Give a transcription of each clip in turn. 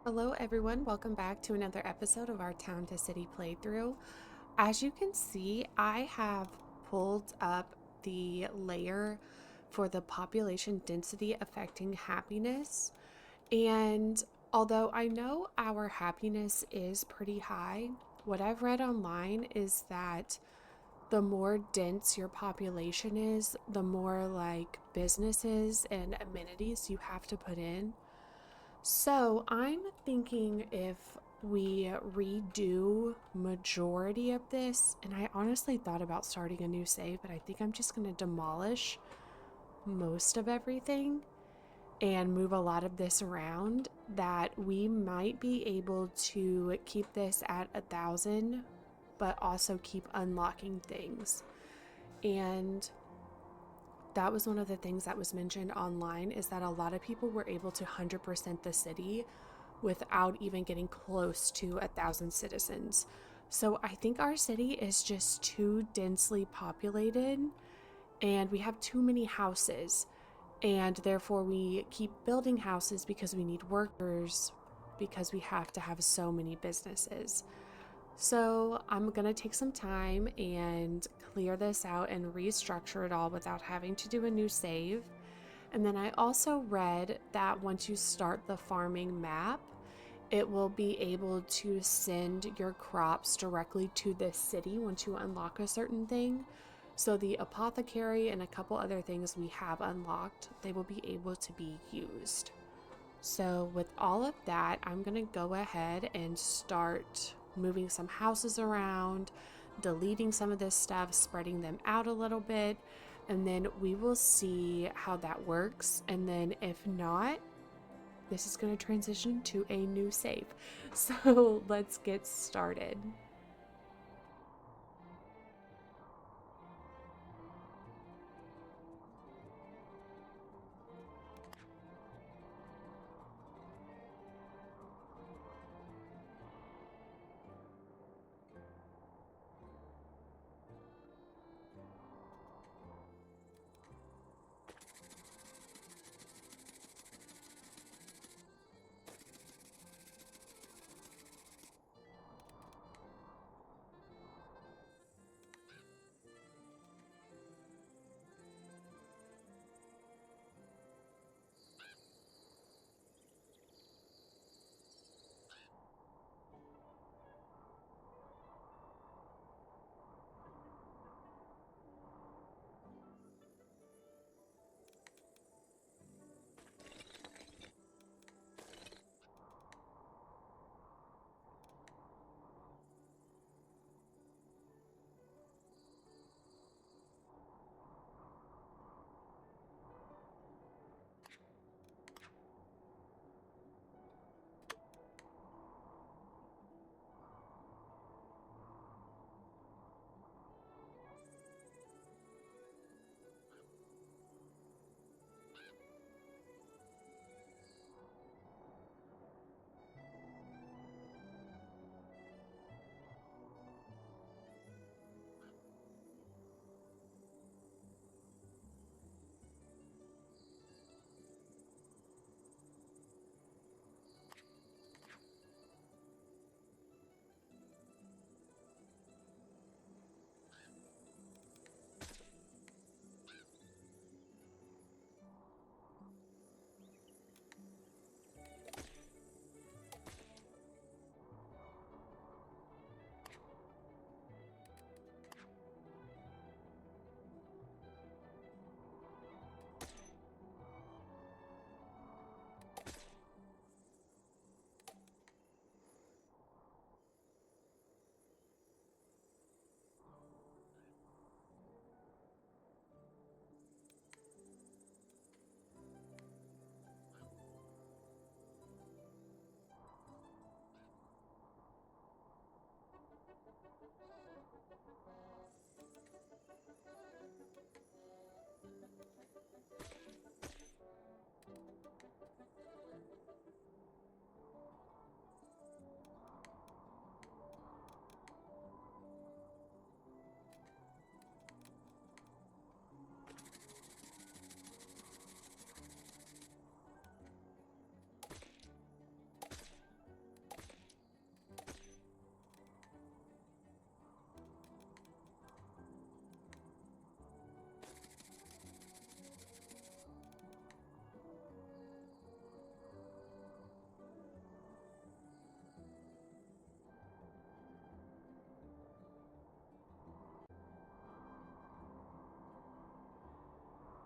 Hello, everyone. Welcome back to another episode of our Town to City playthrough. As you can see, I have pulled up the layer for the population density affecting happiness. And although I know our happiness is pretty high, what I've read online is that the more dense your population is, the more like businesses and amenities you have to put in. So I'm thinking if we redo majority of this, and I honestly thought about starting a new save, but I think I'm just going to demolish most of everything and move a lot of this around, that we might be able to keep this at 1,000, but also keep unlocking things. And that was one of the things that was mentioned online, is that a lot of people were able to 100% the city without even getting close to 1,000 citizens. So I think our city is just too densely populated and we have too many houses. And therefore, we keep building houses because we need workers, because we have to have so many businesses. So I'm going to take some time and clear this out and restructure it all without having to do a new save. And then I also read that once you start the farming map, it will be able to send your crops directly to the city once you unlock a certain thing. So the apothecary and a couple other things we have unlocked, they will be able to be used. So with all of that, I'm going to go ahead and start moving some houses around, deleting some of this stuff, spreading them out a little bit, and then we will see how that works. And then if not, this is going to transition to a new save. So let's get started.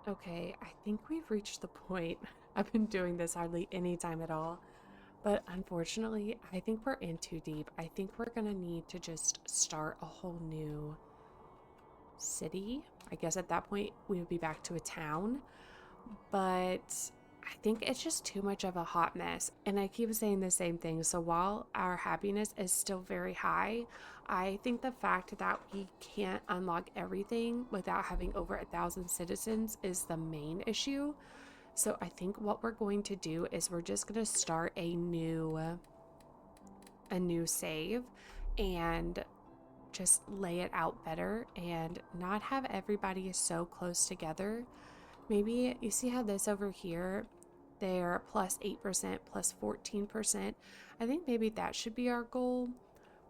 Okay, I think we've reached the point. I've been doing this hardly any time at all. But unfortunately, I think we're in too deep. I think we're gonna need to just start a whole new city. I guess at that point we would be back to a town. But I think it's just too much of a hot mess. And I keep saying the same thing. So while our happiness is still very high, I think the fact that we can't unlock everything without having over 1,000 citizens is the main issue. So I think what we're going to do is we're just going to start a new save and just lay it out better and not have everybody so close together. Maybe you see how this over here, they're plus 8%, plus 14%. I think maybe that should be our goal,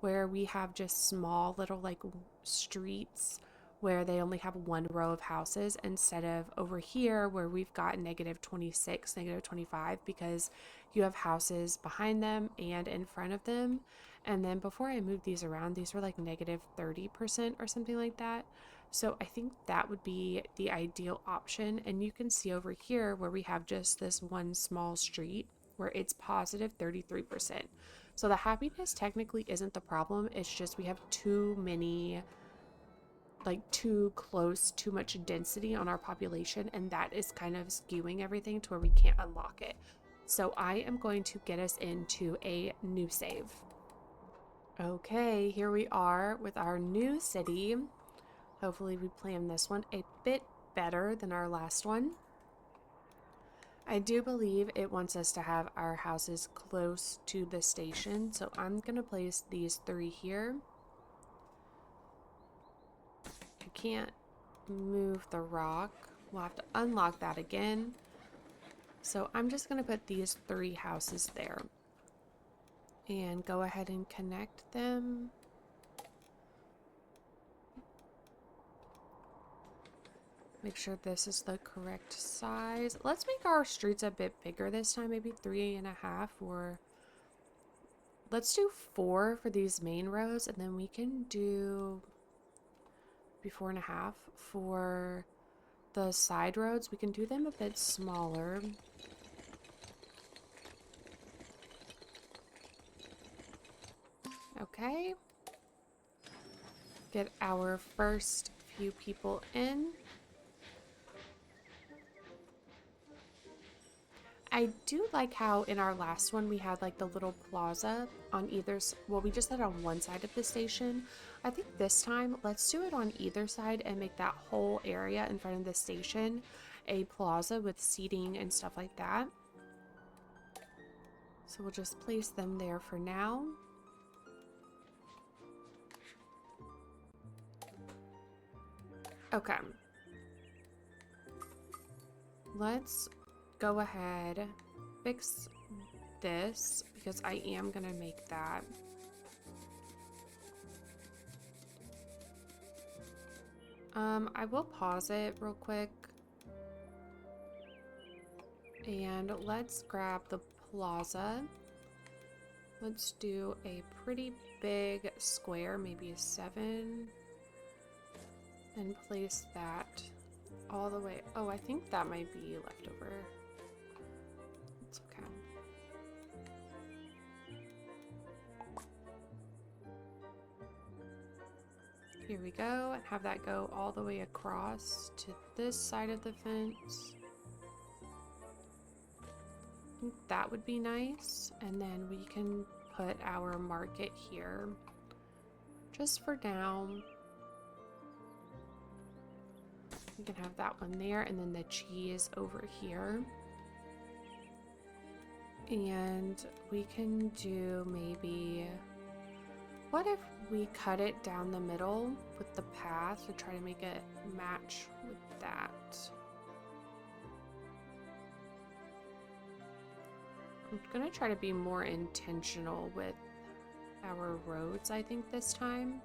where we have just small little like streets where they only have one row of houses instead of over here where we've got negative 26, negative 25, because you have houses behind them and in front of them. And then before I moved these around, these were like negative 30% or something like that. So I think that would be the ideal option. And you can see over here where we have just this one small street where it's positive 33%. So the happiness technically isn't the problem. It's just we have too many, like too close, too much density on our population. And that is kind of skewing everything to where we can't unlock it. So I am going to get us into a new save. Okay, here we are with our new city. Hopefully we planned this one a bit better than our last one. I do believe it wants us to have our houses close to the station, so I'm going to place these 3 here. I can't move the rock. We'll have to unlock that again. So I'm just going to put these 3 houses there and go ahead and connect them. Make sure this is the correct size. Let's make our streets a bit bigger this time, maybe 3.5, or let's do 4 for these main rows, and then we can do maybe 4.5 for the side roads. We can do them a bit smaller. Okay. Get our first few people in. I do like how in our last one we had like the little plaza on either, well, we just had on one side of the station. I think this time let's do it on either side and make that whole area in front of the station a plaza with seating and stuff like that. So we'll just place them there for now. Okay. Let's go ahead, fix this, because I am gonna make that. I will pause it real quick. And let's grab the plaza. Let's do a pretty big square, maybe a 7. And place that all the way. Oh, I think that might be leftover. It's okay. Here we go, and have that go all the way across to this side of the fence. I think that would be nice. And then we can put our market here just for now. We can have that one there, and then the cheese over here. And we can do maybe, what if we cut it down the middle with the path to try to make it match with that? I'm gonna try to be more intentional with our roads, I think, this time.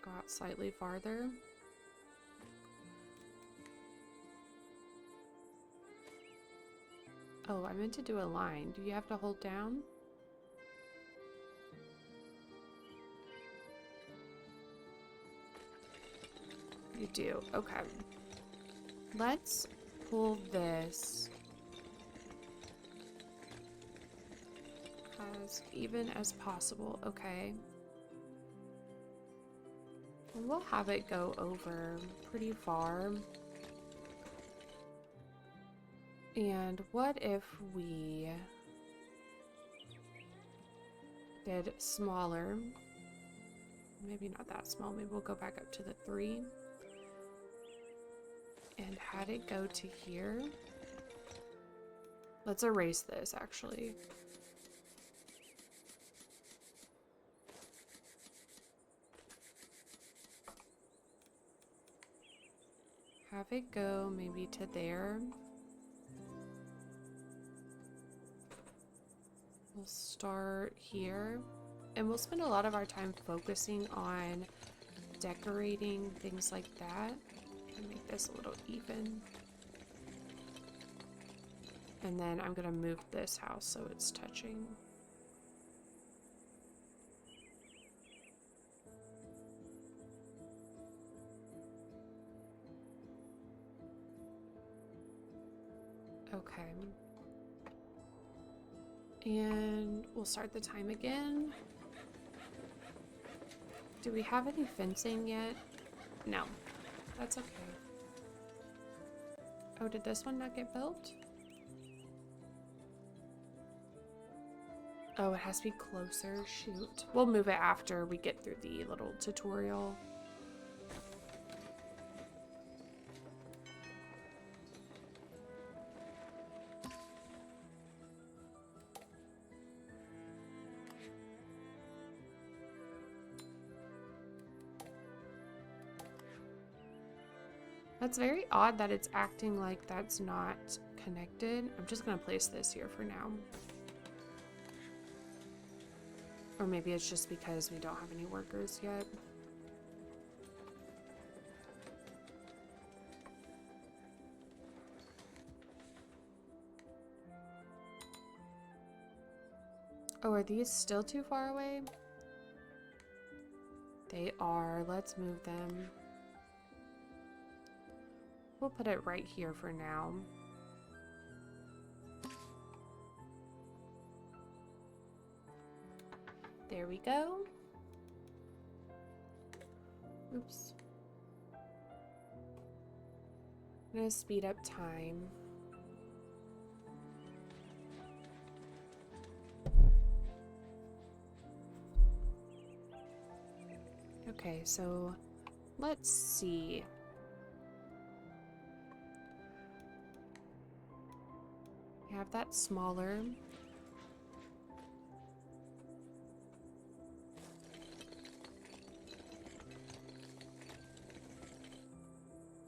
Go out slightly farther. Oh, I meant to do a line. Do you have to hold down? You do. Okay. Let's pull this as even as possible. Okay. We'll have it go over pretty far. And what if we did smaller? Maybe not that small. Maybe we'll go back up to the 3. And had it go to here. Let's erase this, actually. Have it go maybe to there. We'll start here. And we'll spend a lot of our time focusing on decorating things like that. And make this a little even. And then I'm going to move this house so it's touching. Okay. And we'll start the time again. Do we have any fencing yet? No. That's okay. Oh, did this one not get built? Oh, it has to be closer. Shoot. We'll move it after we get through the little tutorial. That's very odd that it's acting like that's not connected. I'm just going to place this here for now. Or maybe it's just because we don't have any workers yet. Oh, are these still too far away? They are. Let's move them. We'll put it right here for now. There we go. Oops. I'm gonna speed up time. Okay, so let's see. We have that smaller.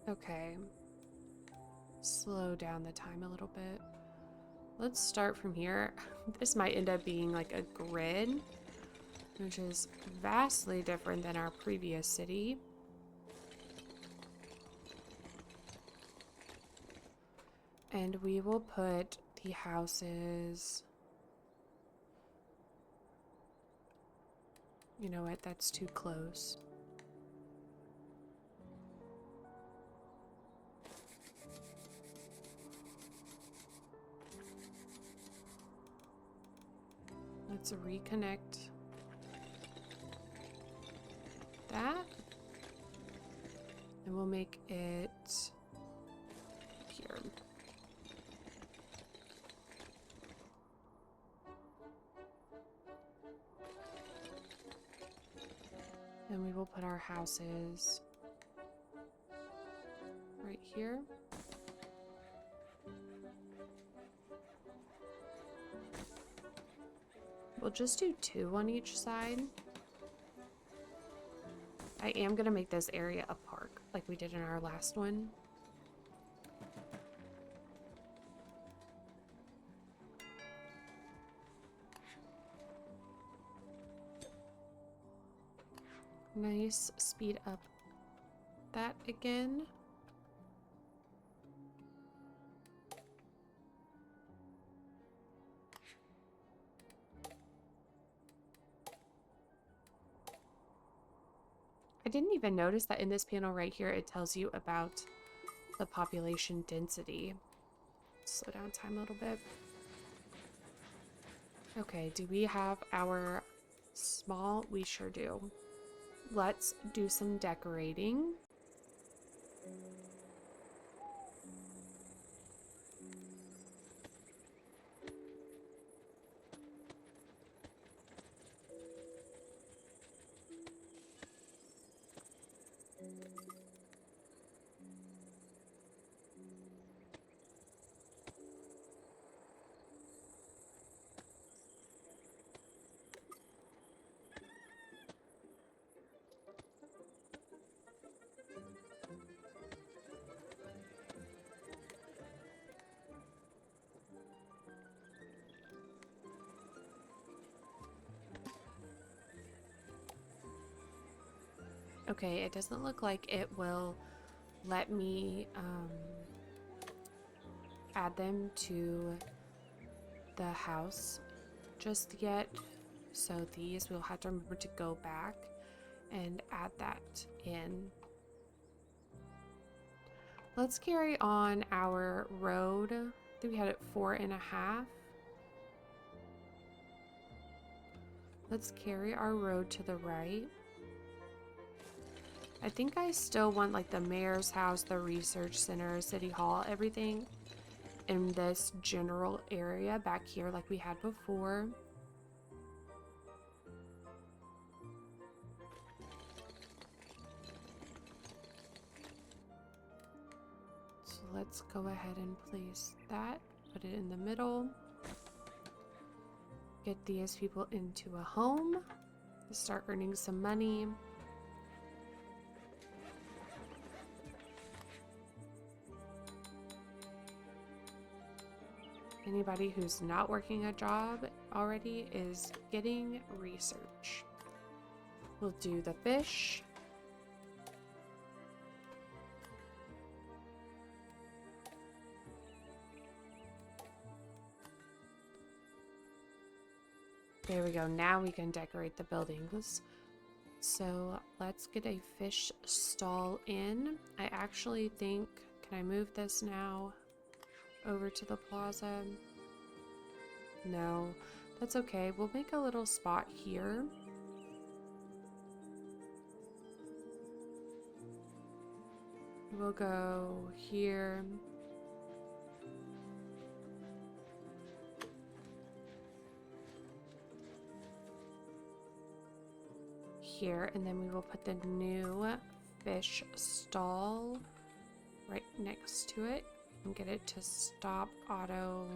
Okay. Slow down the time a little bit. Let's start from here. This might end up being like a grid, which is vastly different than our previous city. And we will put the houses... You know what? That's too close. Let's reconnect that. And we'll make it here. And we will put our houses right here. We'll just do 2 on each side. I am going to make this area a park like we did in our last one. Nice. Speed up that again. I didn't even notice that in this panel right here, it tells you about the population density. Slow down time a little bit. Okay, do we have our small? We sure do. Let's do some decorating. Okay, it doesn't look like it will let me add them to the house just yet. So these, we'll have to remember to go back and add that in. Let's carry on our road. I think we had it 4.5. Let's carry our road to the right. I think I still want like the mayor's house, the research center, city hall, everything in this general area back here like we had before. So let's go ahead and place that, put it in the middle. Get these people into a home, start earning some money. Anybody who's not working a job already is getting research. We'll do the fish. There we go. Now we can decorate the buildings. So let's get a fish stall in. I actually think, can I move this now over to the plaza? No, that's okay. We'll make a little spot here. We'll go here. Here, and then we will put the new fish stall right next to it and get it to stop auto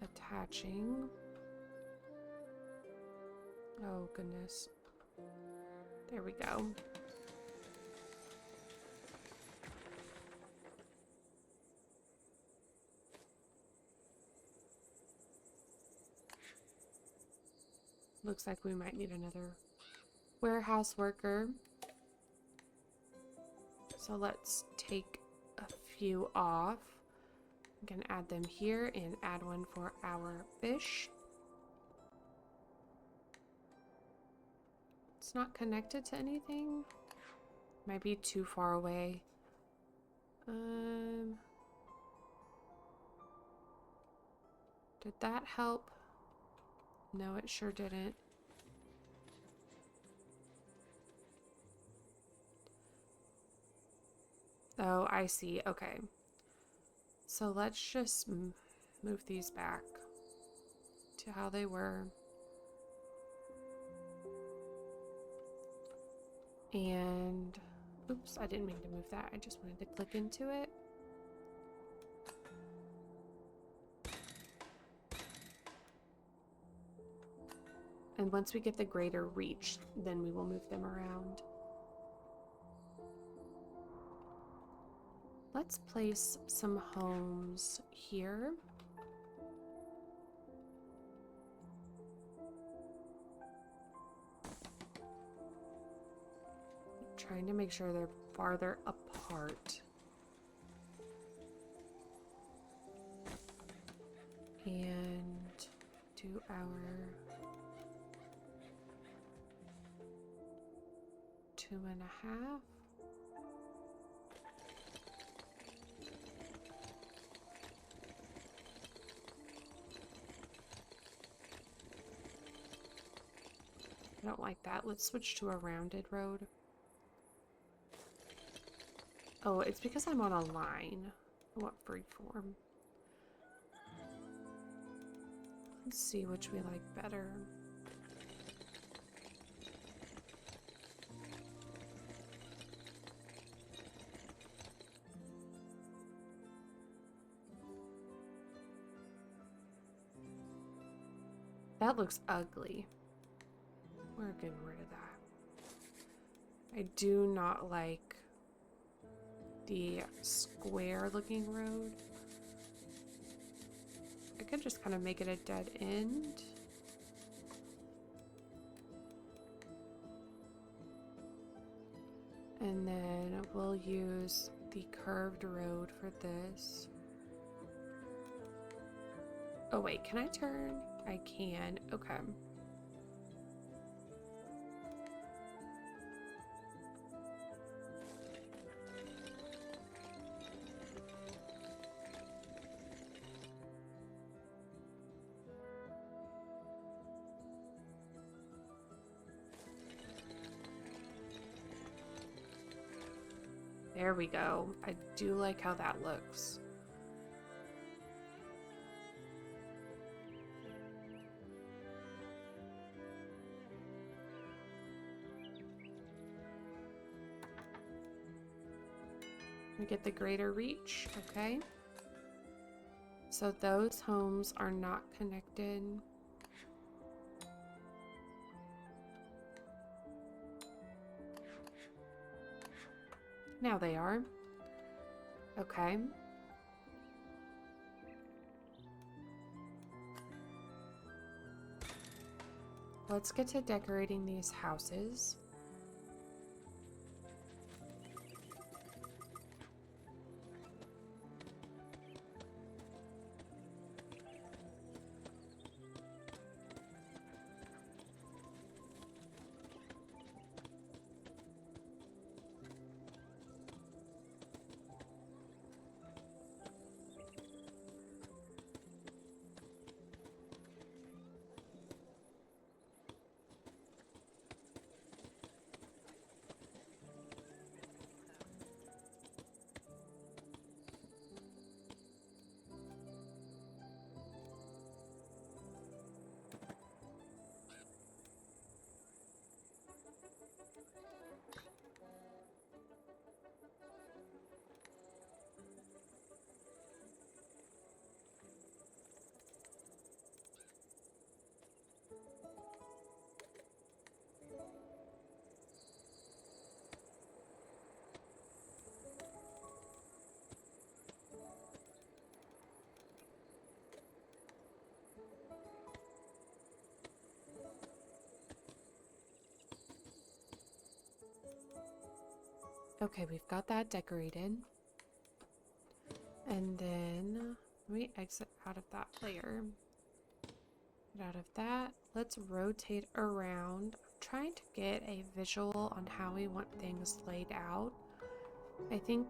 attaching. Oh goodness. There we go. Looks like we might need another warehouse worker. So let's take a few off. I'm gonna add them here and add one for our fish. It's not connected to anything. Might be too far away. Did that help? No, it sure didn't. Oh, I see. Okay. So let's just move these back to how they were. And, oops, I didn't mean to move that. I just wanted to click into it. And once we get the greater reach, then we will move them around. Let's place some homes here. Trying to make sure they're farther apart. And do our 2.5. I don't like that. Let's switch to a rounded road. Oh, it's because I'm on a line. I want freeform. Let's see which we like better. That looks ugly. We're getting rid of that. I do not like the square looking road. I could just kind of make it a dead end. And then we'll use the curved road for this. Oh wait, can I turn? I can. Okay. There we go. I do like how that looks. We get the greater reach, okay. So those homes are not connected. Now they are. Okay. Let's get to decorating these houses. Okay, we've got that decorated. And then let me exit out of that layer. Get out of that. Let's rotate around. I'm trying to get a visual on how we want things laid out. I think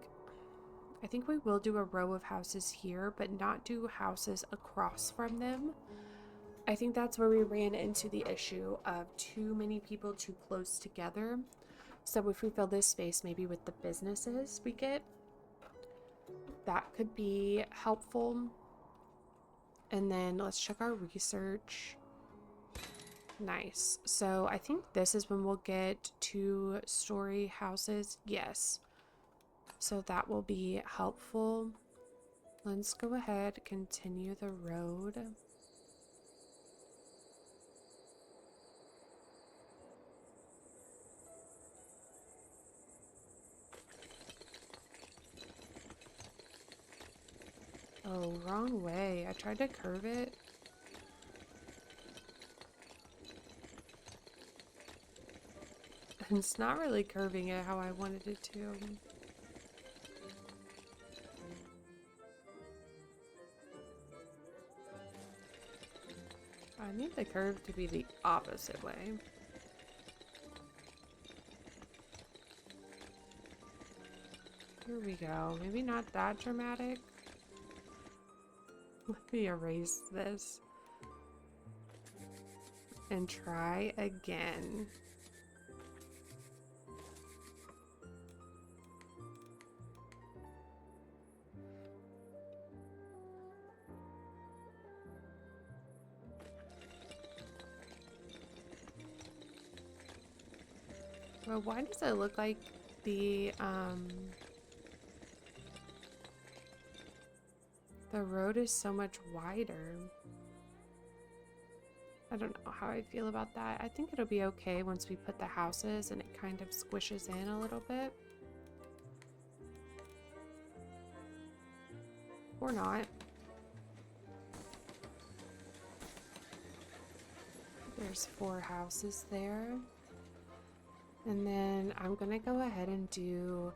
we will do a row of houses here, but not do houses across from them. I think that's where we ran into the issue of too many people too close together. So if we fill this space maybe with the businesses we get, that could be helpful. And then let's check our research. Nice. So I think this is when we'll get 2-story houses. Yes. So that will be helpful. Let's go ahead, continue the road. Oh, wrong way. I tried to curve it. And it's not really curving it how I wanted it to. I need the curve to be the opposite way. Here we go. Maybe not that dramatic. Let me erase this and try again. Well, why does it look like the road is so much wider? I don't know how I feel about that. I think it'll be okay once we put the houses and it kind of squishes in a little bit. Or not. There's 4 houses there. And then I'm gonna go ahead and do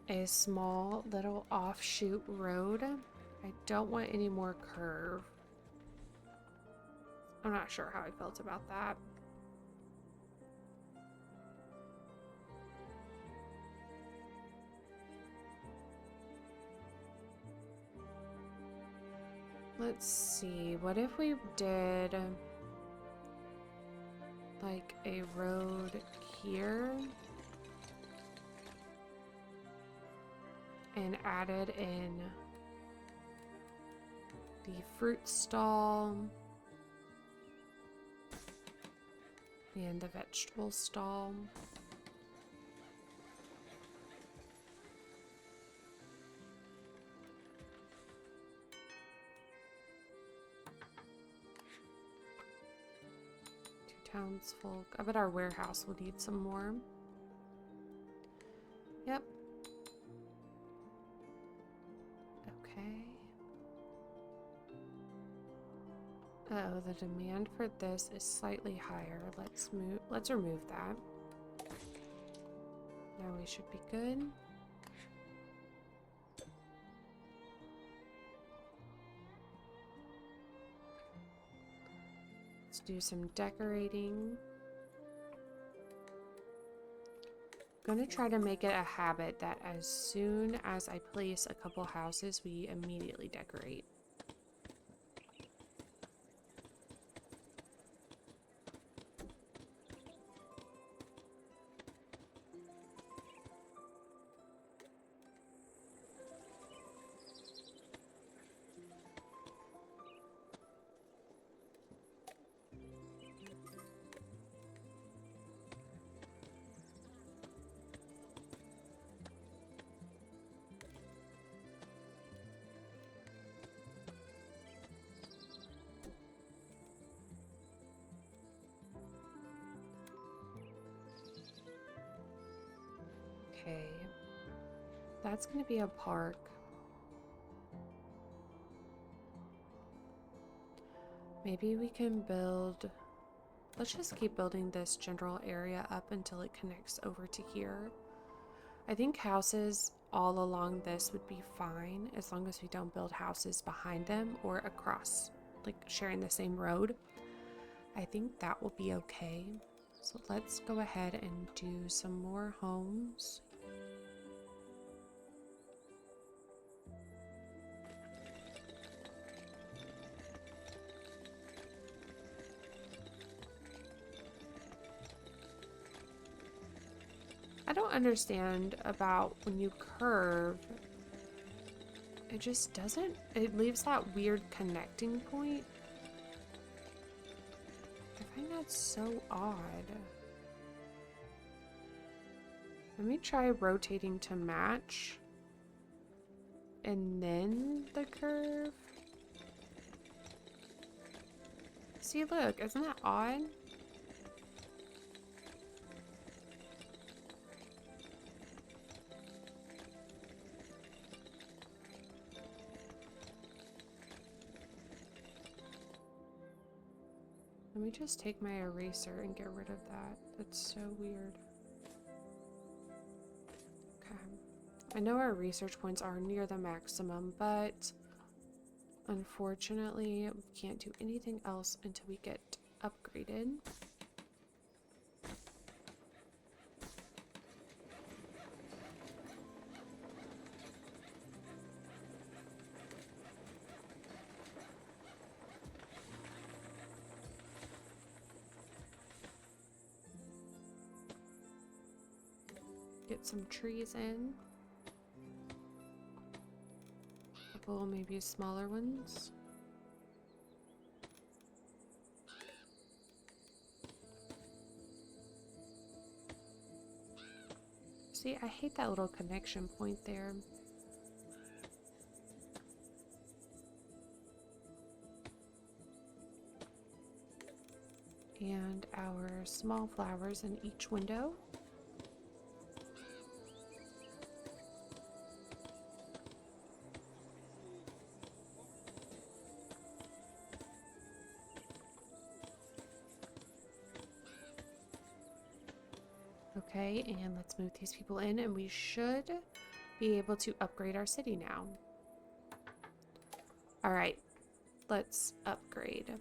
a small little offshoot road. I don't want any more curve. I'm not sure how I felt about that. Let's see, what if we did like a road here and added in the fruit stall and the vegetable stall. Townsfolk. I bet our warehouse will need some more. Yep. Okay. Uh-oh, the demand for this is slightly higher. Let's remove that. Now we should be good. Let's do some decorating. I'm gonna try to make it a habit that as soon as I place a couple houses, we immediately decorate. Okay, that's going to be a park. Maybe we can build, let's just keep building this general area up until it connects over to here. I think houses all along this would be fine as long as we don't build houses behind them or across, like sharing the same road. I think that will be okay. So let's go ahead and do some more homes. I don't understand about when you curve, it just doesn't, it leaves that weird connecting point. I find that so odd. Let me try rotating to match and then the curve. See, look, isn't that odd? Let me just take my eraser and get rid of that. That's so weird. Okay. I know our research points are near the maximum, but unfortunately, we can't do anything else until we get upgraded. Get some trees in. A couple maybe smaller ones. See, I hate that little connection point there. And our small flowers in each window. Okay, and let's move these people in, and we should be able to upgrade our city now. All right, let's upgrade.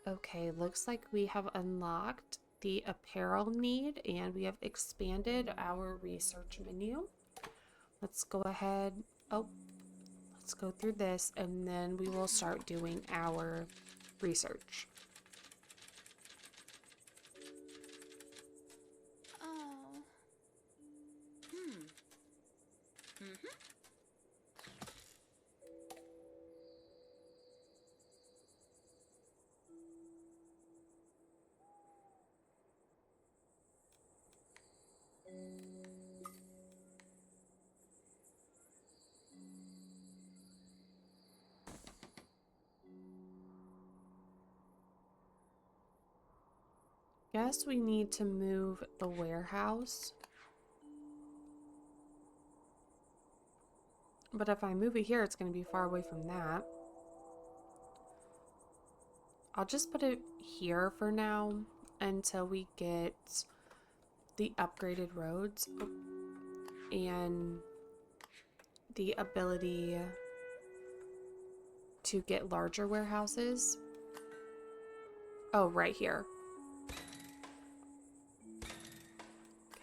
Okay, looks like we have unlocked the apparel need and we have expanded our research menu. Let's go ahead. Oh, let's go through this and then we will start doing our research. Oh. Guess we need to move the warehouse. But if I move it here, it's going to be far away from that. I'll just put it here for now until we get the upgraded roads and the ability to get larger warehouses. Oh, right here.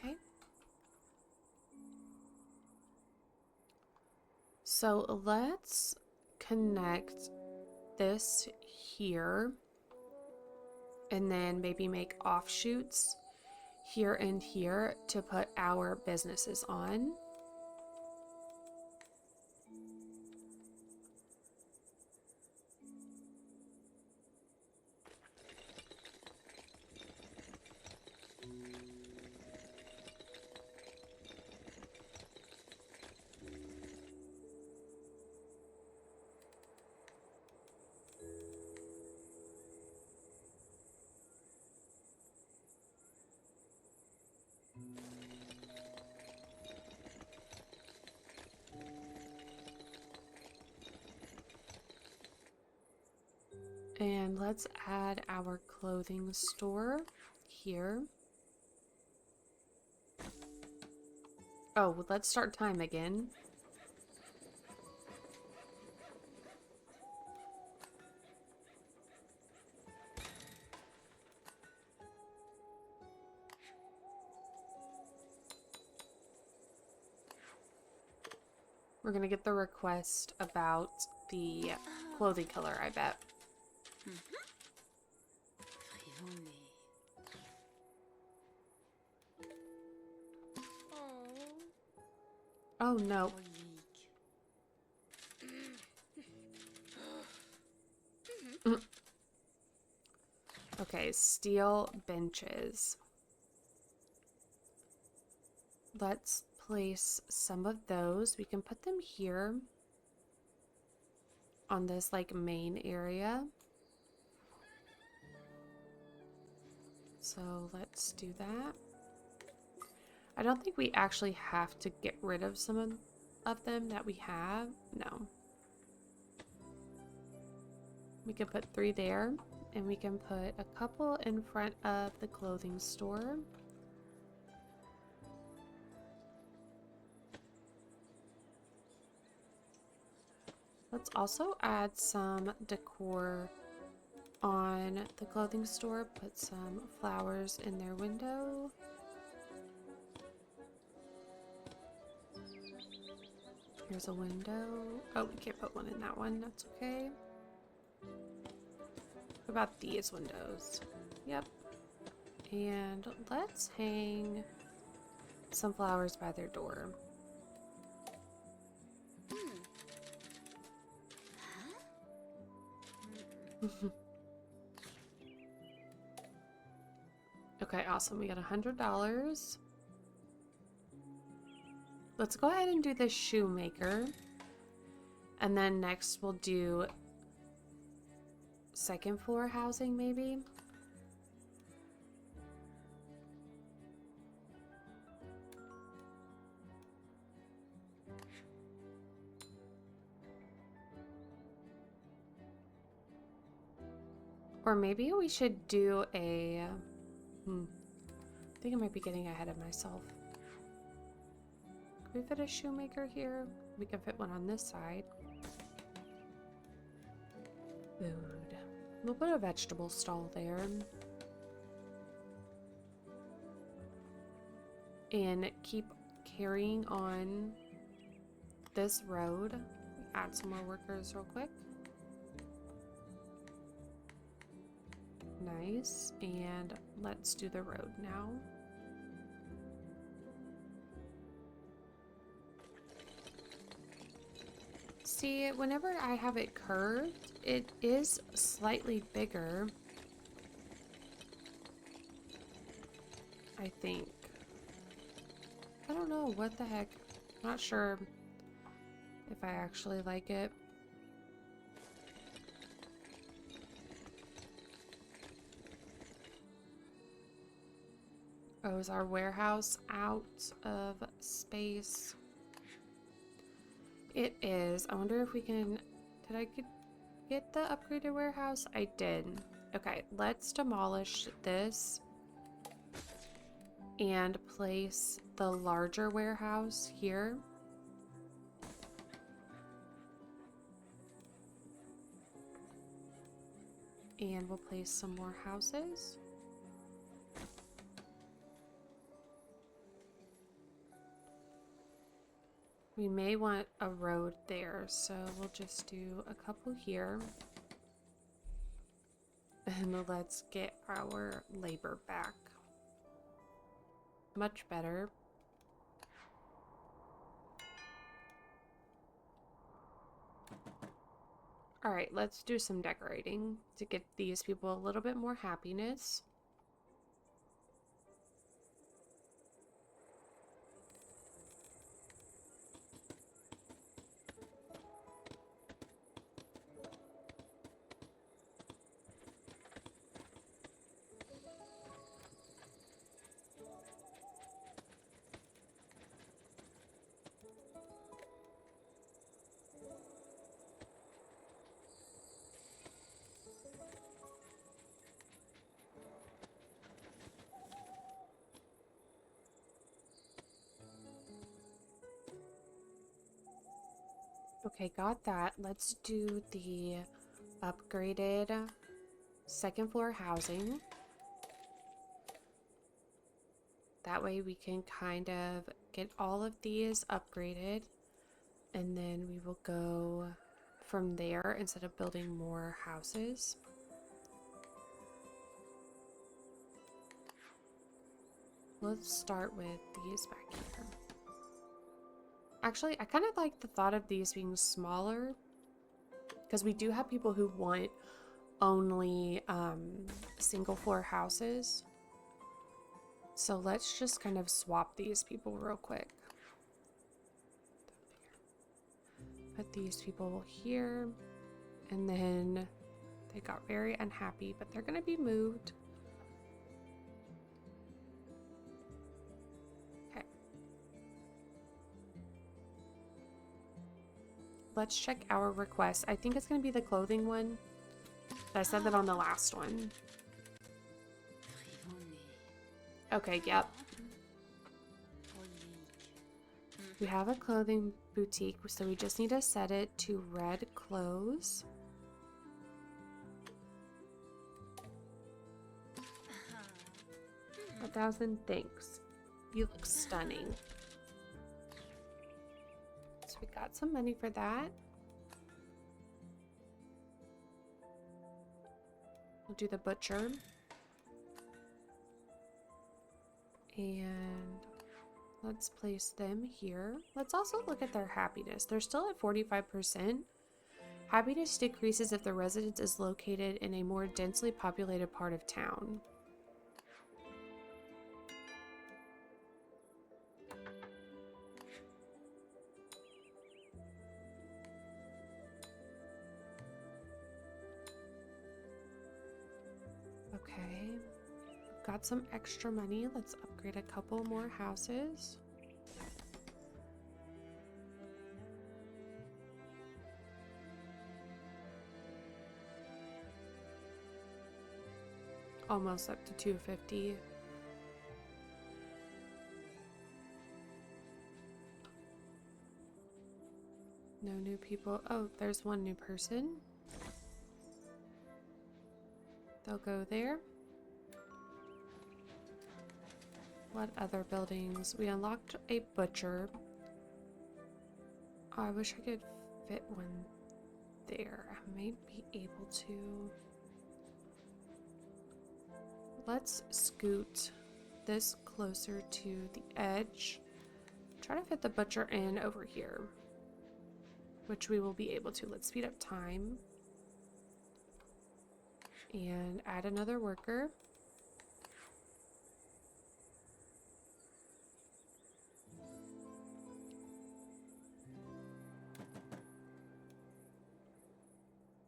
Okay. So let's connect this here and then maybe make offshoots here and here to put our businesses on. And let's add our clothing store here. Oh, let's start time again. We're gonna get the request about the clothing color, I bet. Oh no. Okay, steel benches. Let's place some of those. We can put them here on this like main area. So let's do that. I don't think we actually have to get rid of some of them that we have. No. We can put 3 there, and we can put a couple in front of the clothing store. Let's also add some decor on the clothing store. Put some flowers in their window. Here's a window. Oh, we can't put one in that one. That's okay. What about these windows? Yep. And let's hang some flowers by their door. Okay, awesome. We got $100. Let's go ahead and do the shoemaker. And then next we'll do second floor housing, maybe. Or maybe we should do a... I think I might be getting ahead of myself. Can we fit a shoemaker here? We can fit one on this side. Food. We'll put a vegetable stall there. And keep carrying on this road. Add some more workers real quick. Nice. And let's do the road now. See, whenever I have it curved, it is slightly bigger. I think. I don't know, what the heck. I'm not sure if I actually like it. Oh, is our warehouse out of space? It is. I wonder if we can... Did I get the upgraded warehouse? I did. Okay, let's demolish this and place the larger warehouse here. And we'll place some more houses. We may want a road there, so we'll just do a couple here. And let's get our labor back. Much better. Alright, let's do some decorating to get these people a little bit more happiness. Okay, got that. Let's do the upgraded second floor housing. That way we can kind of get all of these upgraded, and then we will go from there instead of building more houses. Let's start with these back here. Actually, I kind of like the thought of these being smaller, because we do have people who want only single floor houses. So let's just kind of swap these people real quick. Put these people here, and then they got very unhappy, but they're gonna be moved. Okay. Let's check our request. I think it's gonna be the clothing one. I said that on the last one. Okay, yep. We have a clothing boutique. So we just need to set it to red clothes. A 1,000, thanks. You look stunning. So we got some money for that. We'll do the butcher. And let's place them here. Let's also look at their happiness. They're still at 45%. Happiness decreases if the residence is located in a more densely populated part of town. Okay, got some extra money. Let's upgrade a couple more houses. Almost up to 250. No new people. Oh, there's one new person. They'll go there. What other buildings? We unlocked a butcher. Oh, I wish I could fit one there. I might be able to. Let's scoot this closer to the edge. Try to fit the butcher in over here, which we will be able to. Let's speed up time and add another worker.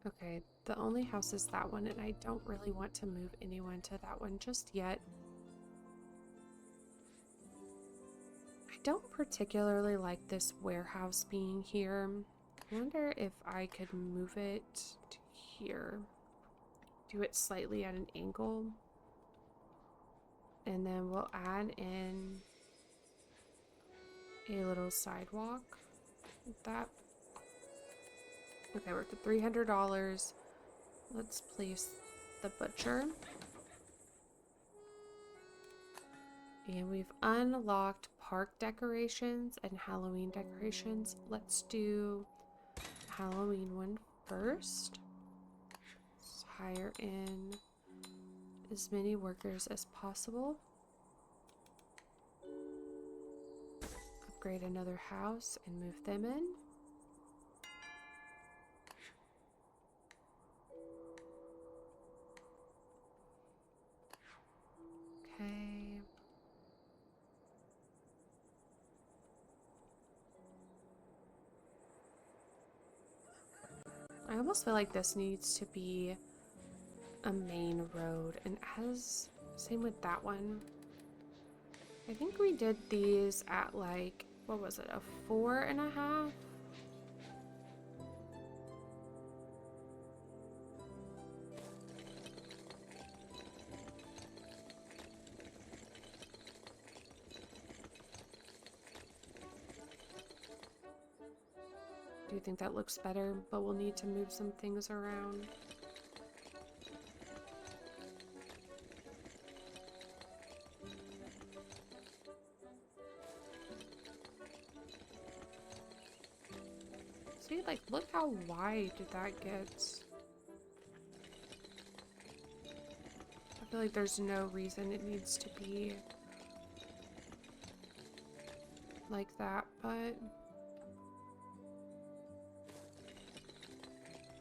Okay, the only house is that one, and I don't really want to move anyone to that one just yet. I don't particularly like this warehouse being here. I wonder if I could move it to here. Do it slightly at an angle. And then we'll add in a little sidewalk like that. Okay, we're at $300. Let's place the butcher. And we've unlocked park decorations and Halloween decorations. Let's do Halloween one first. Let's hire in as many workers as possible. Upgrade another house and move them in. Okay. I almost feel like this needs to be a main road, and as same with that one. I think we did these at like, what was it, a 4.5? Do you think that looks better? But we'll need to move some things around. See, like, look how wide that gets. I feel like there's no reason it needs to be like that, but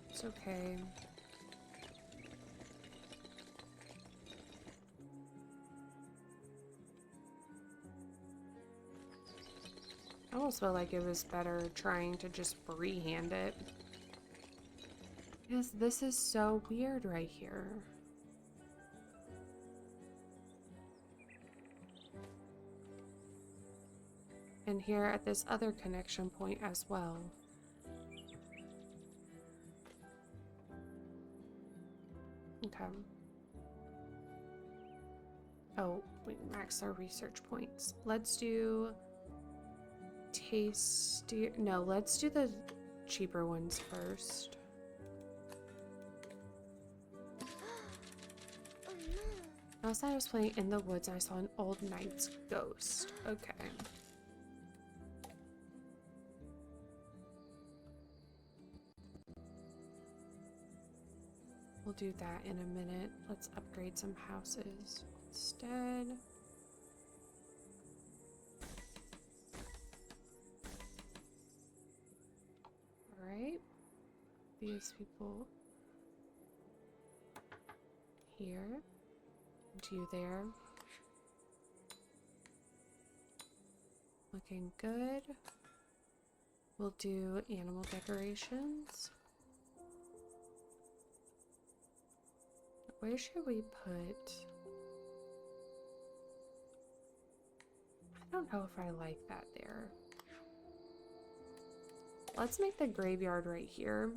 it's okay. I almost felt like it was better trying to just freehand it. Because this is so weird right here. And here at this other connection point as well. Okay. Oh, we maxed our research points. Let's do tasty. No, let's do the cheaper ones first. Last night I was playing in the woods and I saw an old knight's ghost. Okay. We'll do that in a minute. Let's upgrade some houses instead. Alright. These people here. And you there. Looking good. We'll do animal decorations. Where should we put? I don't know if I like that there. Let's make the graveyard right here.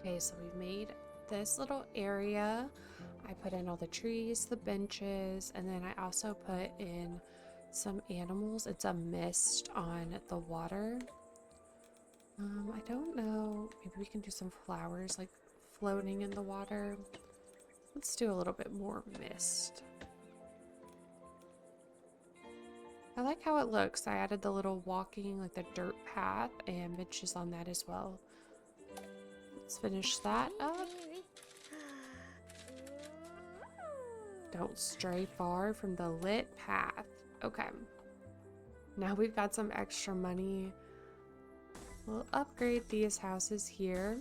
Okay, so we've made this little area. I put in all the trees, the benches, and then I also put in some animals. It's a mist on the water. I don't know. Maybe we can do some flowers like floating in the water. Let's do a little bit more mist. I like how it looks. I added the little walking, like the dirt path, and benches on that as well. Let's finish that up. Don't stray far from the lit path. Okay. Now we've got some extra money. We'll upgrade these houses here.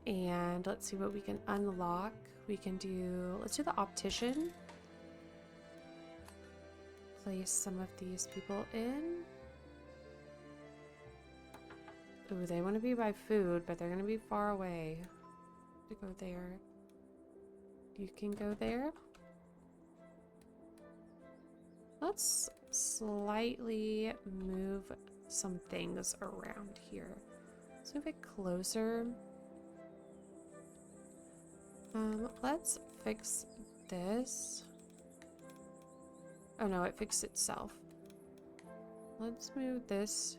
And let's see what we can unlock. We can do, let's do the optician. Place some of these people in. Ooh, they want to be by food, but they're going to be far away. To go there. You can go there. Let's slightly move some things around here. Let's move it closer. Let's fix this. Oh no, it fixed itself. Let's move this.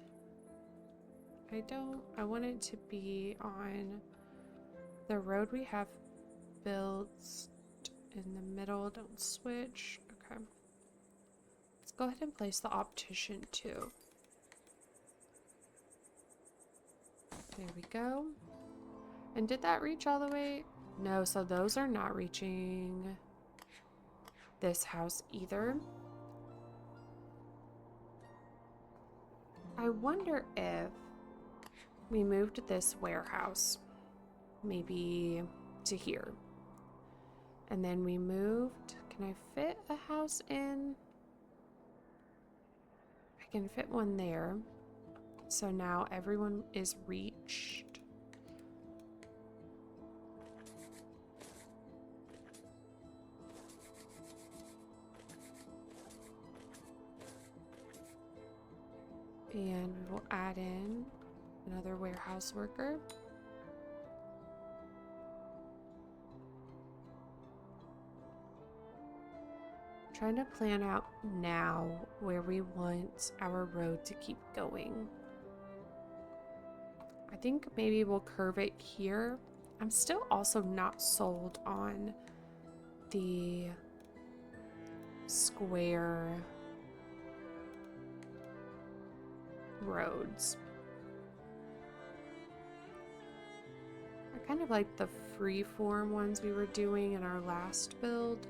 I want it to be on the road we have built in the middle. Don't switch. Okay. Let's go ahead and place the optician too. There we go. And did that reach all the way? No, so those are not reaching this house either. I wonder if we moved this warehouse maybe to here. And then we moved. Can I fit a house in? I can fit one there. So now everyone is reached. And we will add in another warehouse worker. Trying to plan out now where we want our road to keep going. I think maybe we'll curve it here. I'm still also not sold on the square roads. I kind of like the free-form ones we were doing in our last build.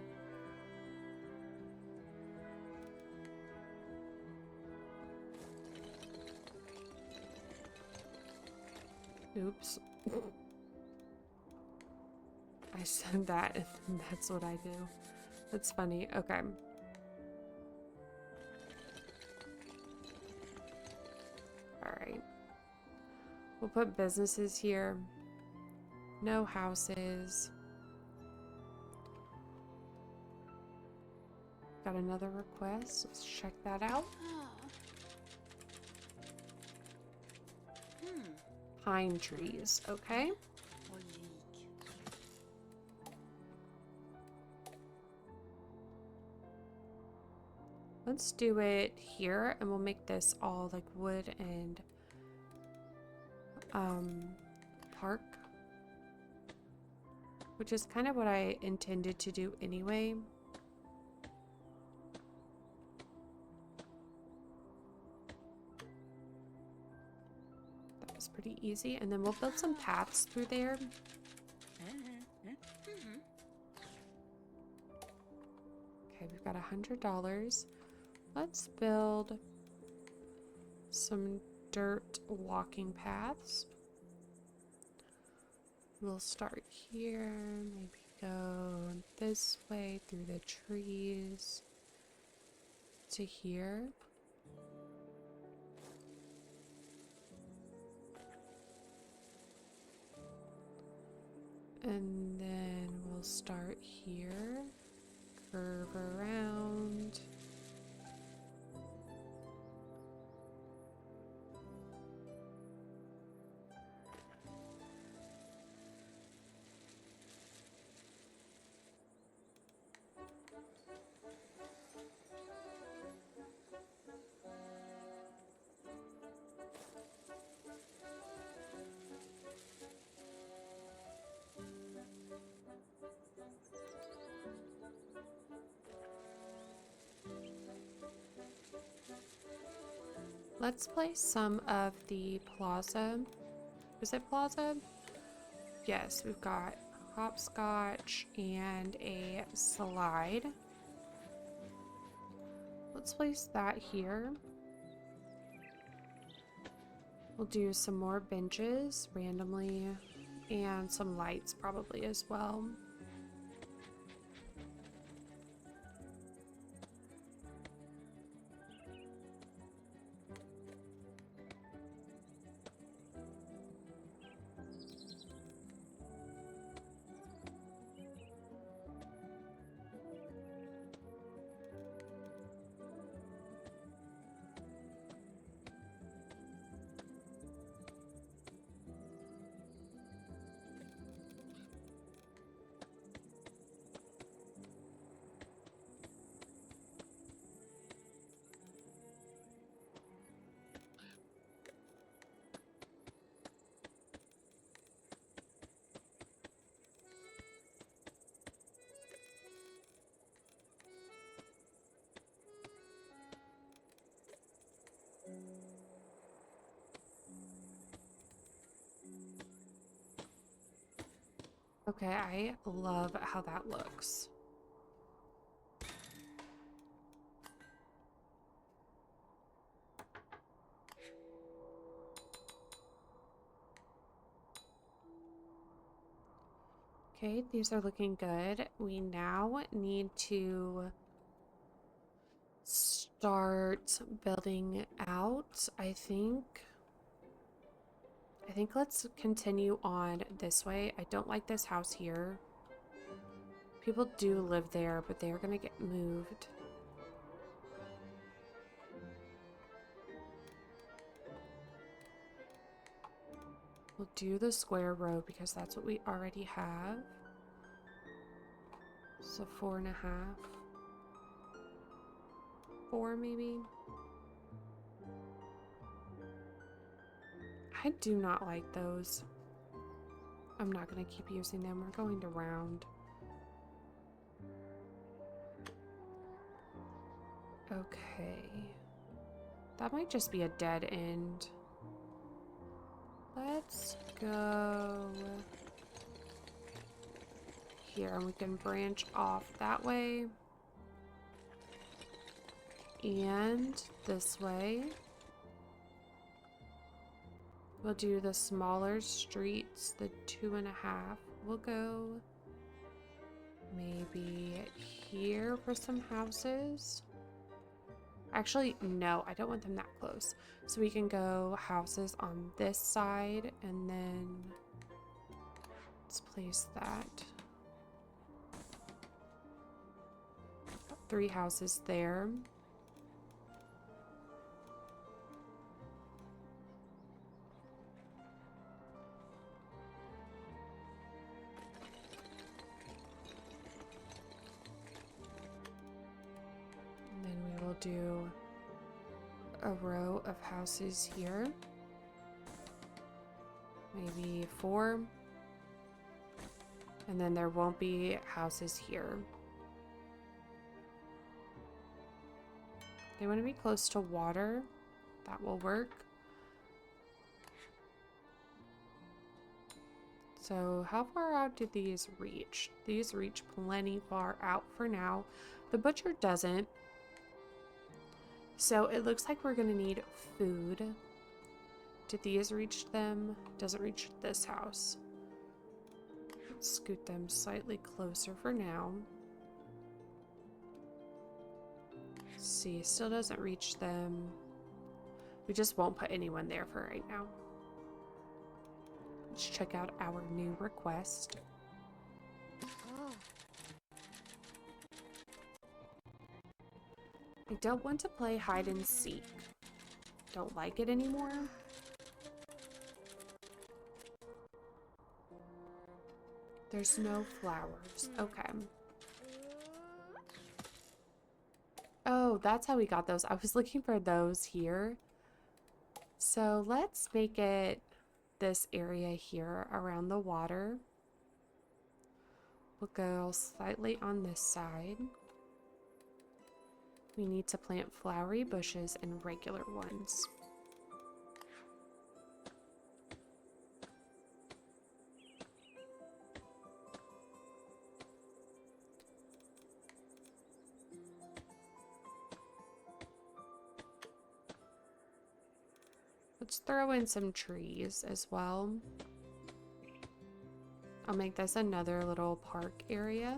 Oops. I said that and that's what I do. That's funny. Okay. Alright. We'll put businesses here. No houses. Got another request. Let's check that out. Pine trees. Okay. Let's do it here and we'll make this all like wood and park, which is kind of what I intended to do anyway. That was pretty easy, and then we'll build some paths through there. Okay, we've got $100. Let's build some dirt walking paths. We'll start here, maybe go this way through the trees to here. And then we'll start here, curve around. Let's place some of the plaza. Is it plaza? Yes, we've got hopscotch and a slide. Let's place that here. We'll do some more benches randomly and some lights probably as well. Okay, I love how that looks. Okay, these are looking good. We now need to start building out, I think. Let's continue on this way. I don't like this house here. People do live there, but they're gonna get moved. We'll do the square road because that's what we already have. So 4.5. 4 maybe. I do not like those. I'm not gonna keep using them. We're going to round. Okay. That might just be a dead end. Let's go here and we can branch off that way. And this way. We'll do the smaller streets, the 2.5. We'll go maybe here for some houses. Actually, no, I don't want them that close. So we can go houses on this side and then let's place that. 3 houses there. And then we will do a row of houses here. Maybe 4. And then there won't be houses here. They want to be close to water. That will work. So how far out did these reach? These reach plenty far out for now. The butcher doesn't. So it looks like we're going to need food. Did these reach them? Doesn't reach this house. Let's scoot them slightly closer for now. See, still doesn't reach them. We just won't put anyone there for right now. Let's check out our new request. I don't want to play hide and seek. Don't like it anymore. There's no flowers. Okay. Oh, that's how we got those. I was looking for those here. So let's make it this area here around the water. We'll go slightly on this side. We need to plant flowery bushes and regular ones. Let's throw in some trees as well. I'll make this another little park area.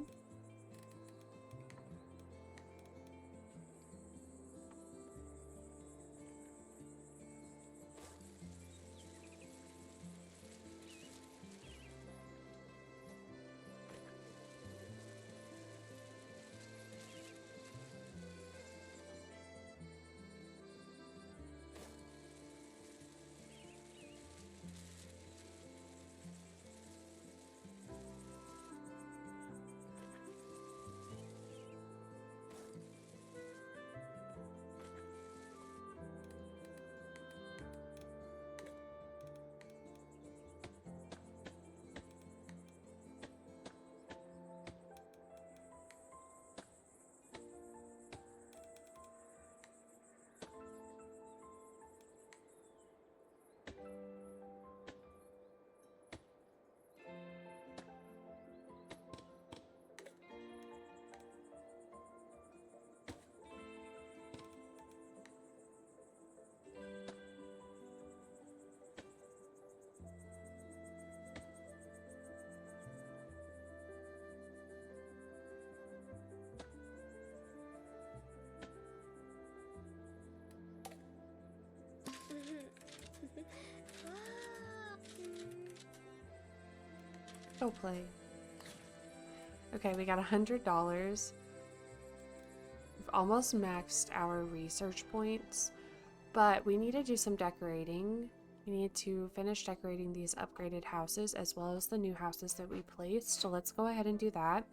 Go play. Okay, we got $100. We've almost maxed our research points, but we need to do some decorating. We need to finish decorating these upgraded houses as well as the new houses that we placed. So let's go ahead and do that.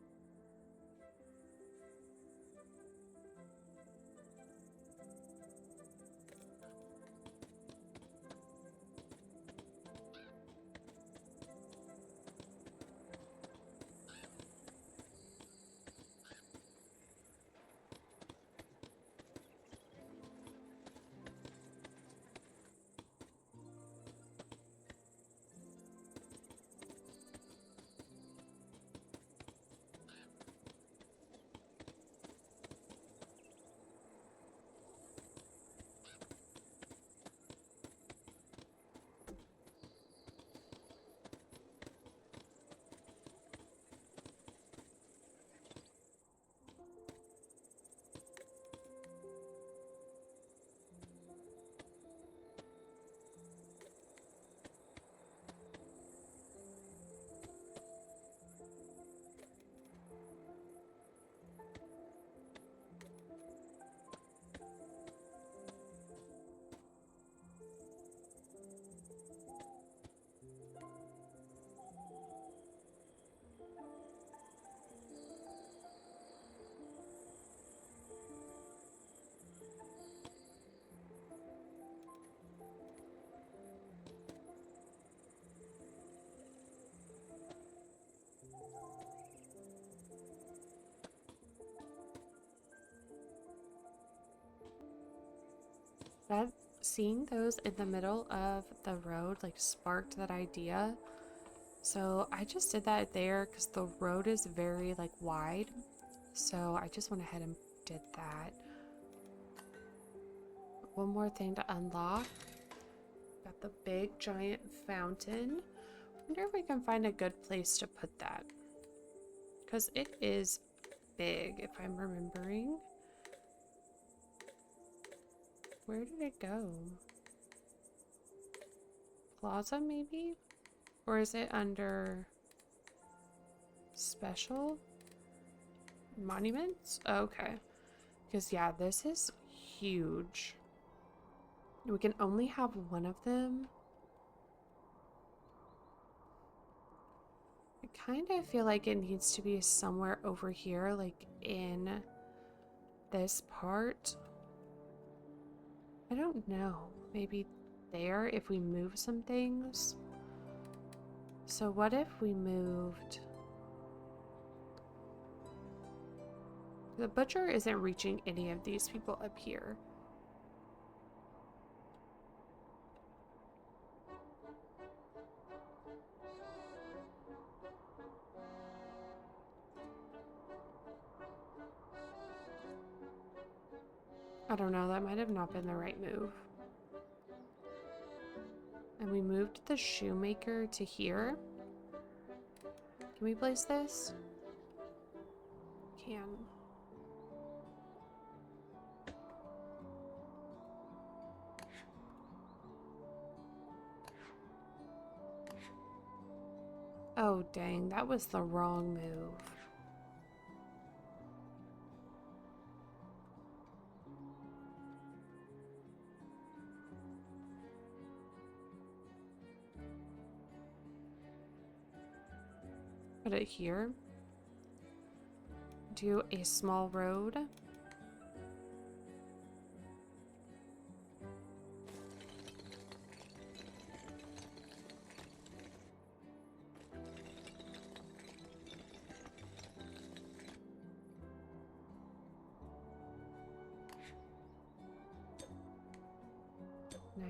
That seeing those in the middle of the road like sparked that idea. So I just did that there because the road is very like wide. So I just went ahead and did that. One more thing to unlock. Got the big giant fountain. Wonder if we can find a good place to put that. Because it is big, if I'm remembering. Where did it go? Plaza, maybe? Or is it under special? Monuments? Okay. Because, yeah, this is huge. We can only have one of them. I kind of feel like it needs to be somewhere over here, like in this part. I don't know. Maybe there if we move some things. So what if we moved... The butcher isn't reaching any of these people up here. I don't know, that might have not been the right move. And we moved the shoemaker to here. Can we place this? Can. Oh dang, that was the wrong move. Put it here. Do a small road.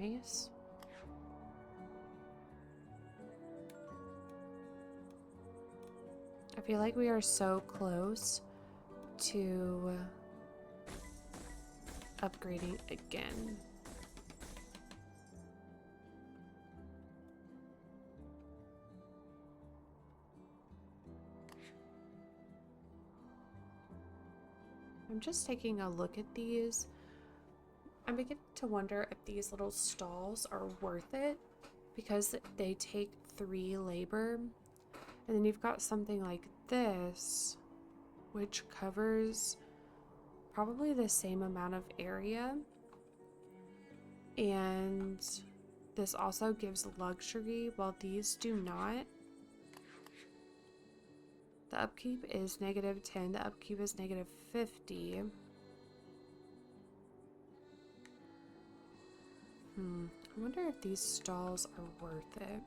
Nice. I feel like we are so close to upgrading again. I'm just taking a look at these. I'm beginning to wonder if these little stalls are worth it because they take 3 labor. And then you've got something like this, which covers probably the same amount of area. And this also gives luxury, while these do not. The upkeep is -10, the upkeep is -50. I wonder if these stalls are worth it.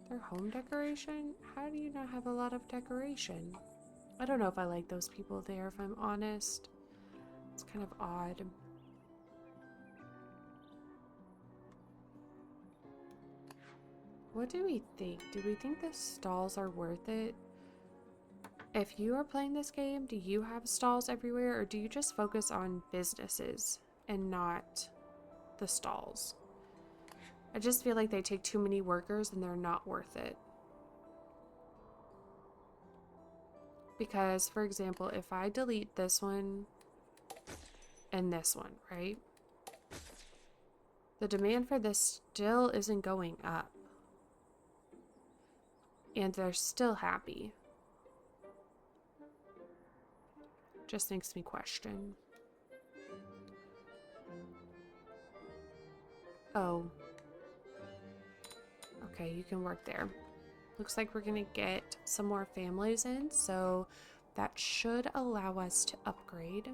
Their home decoration? How do you not have a lot of decoration? I don't know if I like those people there, if I'm honest. It's kind of odd. What do we think? Do we think the stalls are worth it? If you are playing this game, do you have stalls everywhere, or do you just focus on businesses and not the stalls? I just feel like they take too many workers and they're not worth it. Because, for example, if I delete this one and this one, right? The demand for this still isn't going up. And they're still happy. Just makes me question. Oh. Okay, you can work there. Looks like we're gonna get some more families in, so that should allow us to upgrade.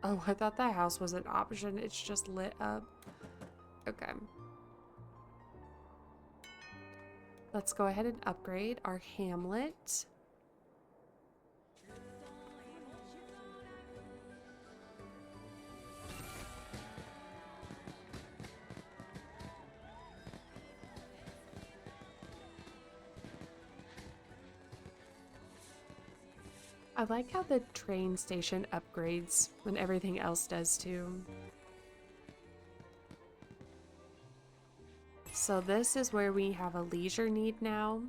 Oh, I thought that house was an option. It's just lit up. Okay. Let's go ahead and upgrade our hamlet. I like how the train station upgrades when everything else does too. So this is where we have a leisure need now.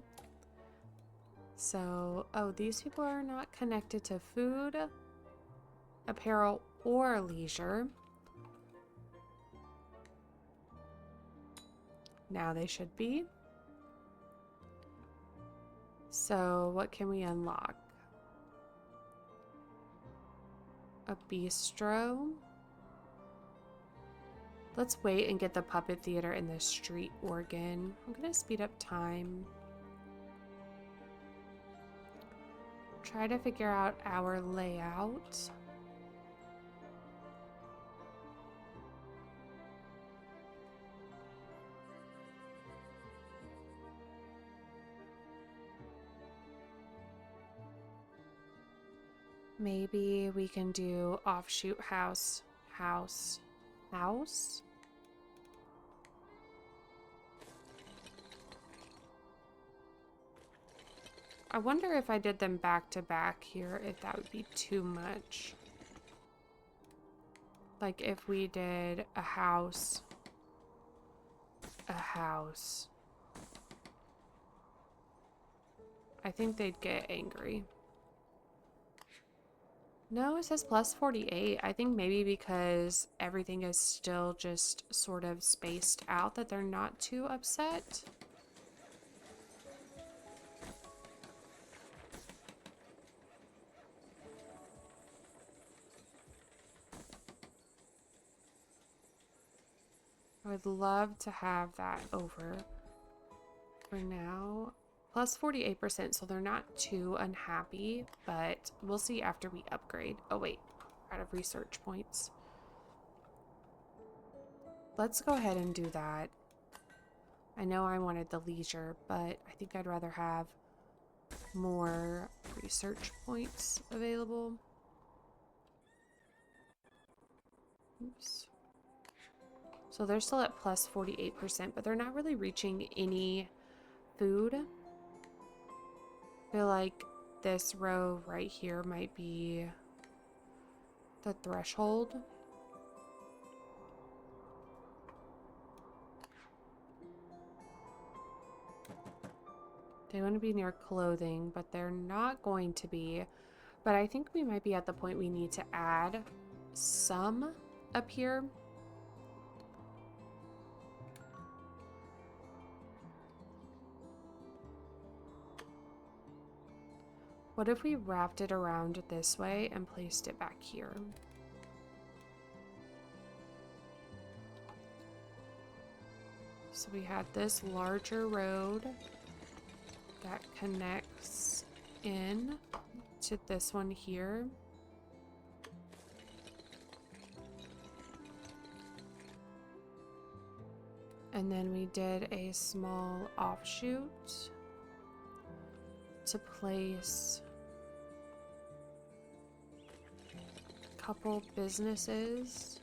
So, oh, these people are not connected to food, apparel, or leisure. Now they should be. So what can we unlock? A bistro. Let's wait and get the puppet theater and the street organ. I'm gonna speed up time. Try to figure out our layout. Maybe we can do offshoot house. I wonder if I did them back to back here, if that would be too much. Like if we did a house. I think they'd get angry. No, it says plus 48. I think maybe because everything is still just sort of spaced out that they're not too upset. I would love to have that over. For now, plus 48%, so they're not too unhappy, but we'll see after we upgrade. Oh wait, we're out of research points. Let's go ahead and do that. I know I wanted the leisure, but I think I'd rather have more research points available. Oops. So they're still at plus 48%, but they're not really reaching any food. I feel like this row right here might be the threshold. They want to be near clothing, but they're not going to be. But I think we might be at the point we need to add some up here. What if we wrapped it around this way and placed it back here? So we had this larger road that connects in to this one here. And then we did a small offshoot to place a couple businesses.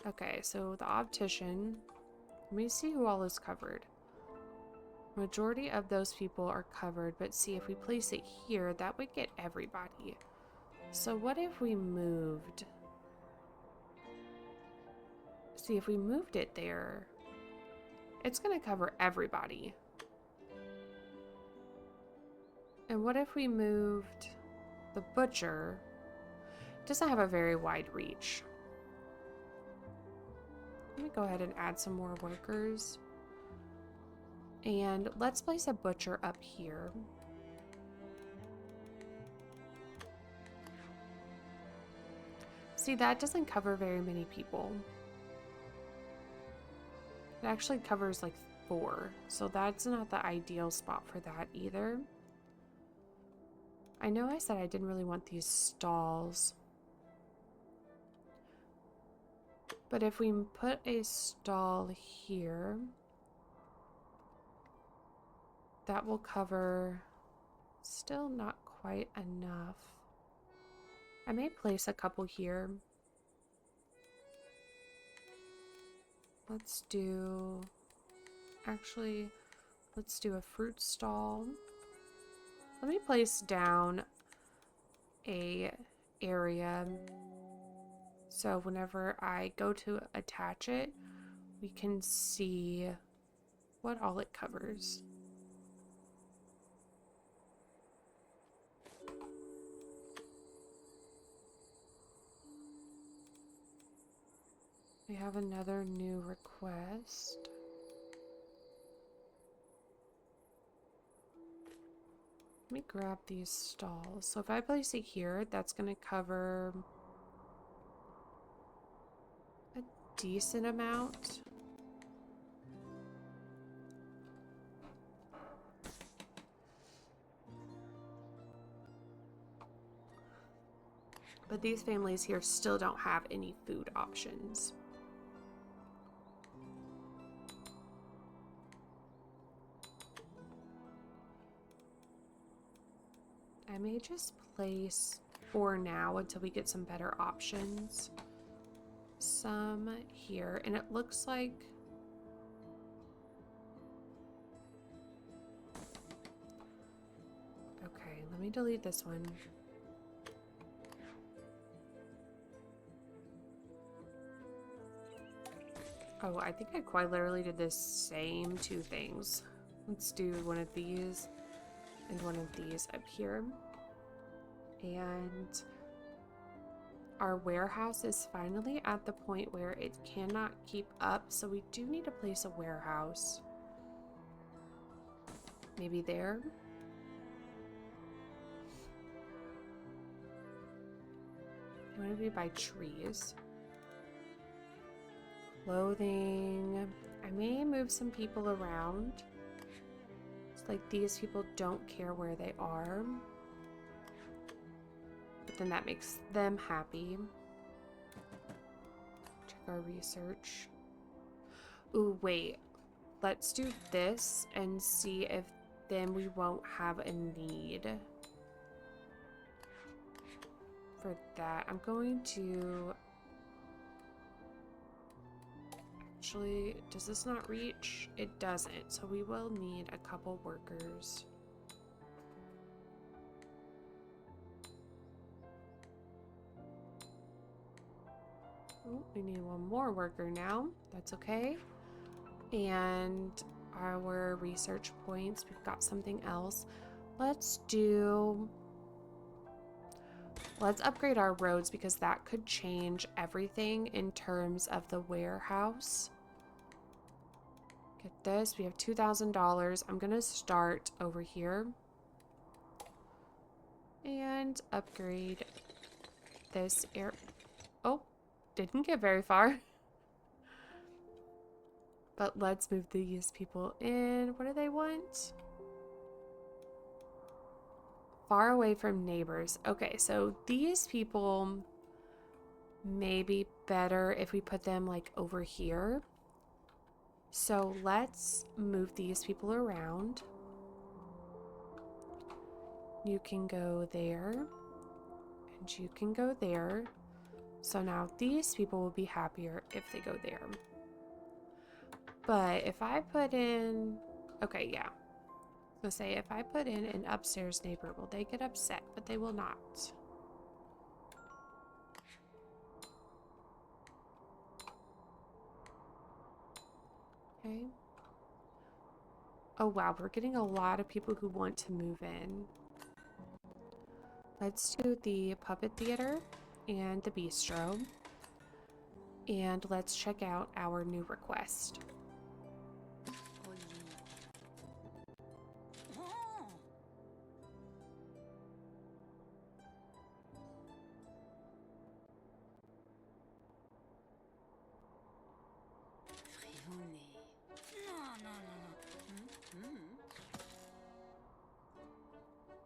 Okay, so the optician, let me see who all is covered. Majority of those people are covered, but see, if we place it here, that would get everybody. So what if we moved? See, if we moved it there, it's going to cover everybody. And what if we moved the butcher? It doesn't have a very wide reach. Let me go ahead and add some more workers. And let's place a butcher up here. See, that doesn't cover very many people. It actually covers like 4, so that's not the ideal spot for that either. I know I said I didn't really want these stalls, but if we put a stall here, that will cover, still not quite enough. I may place a couple here. Let's do, actually, let's do a fruit stall. Let me place down a area so whenever I go to attach it, we can see what all it covers. We have another new request. Let me grab these stalls. So if I place it here, that's going to cover a decent amount. But these families here still don't have any food options. I may just place, for now, until we get some better options, some here. And it looks like okay, let me delete this one. Oh, I think I quite literally did the same 2 things. Let's do one of these and one of these up here. And our warehouse is finally at the point where it cannot keep up, so we do need to place a warehouse. Maybe there. I want to be by trees. Clothing. I may move some people around. It's like these people don't care where they are. But then that makes them happy. Check our research. Ooh, wait. Let's do this and see if then we won't have a need for that. I'm going to... Actually, does this not reach? It doesn't, so we will need a couple workers. Oh, we need one more worker now. That's okay. And our research points. We've got something else. Let's upgrade our roads because that could change everything in terms of the warehouse. Get this. We have $2,000. I'm going to start over here and upgrade this air. Oh, didn't get very far. But let's move these people in. What do they want? Far away from neighbors. Okay, so these people may be better if we put them like over here. So let's move these people around. You can go there, and you can go there. So now these people will be happier if they go there. But if I put in, okay, yeah. So say if I put in an upstairs neighbor, will they get upset? But they will not. Okay. Oh wow, we're getting a lot of people who want to move in. Let's do the puppet theater and the bistro. And let's check out our new request.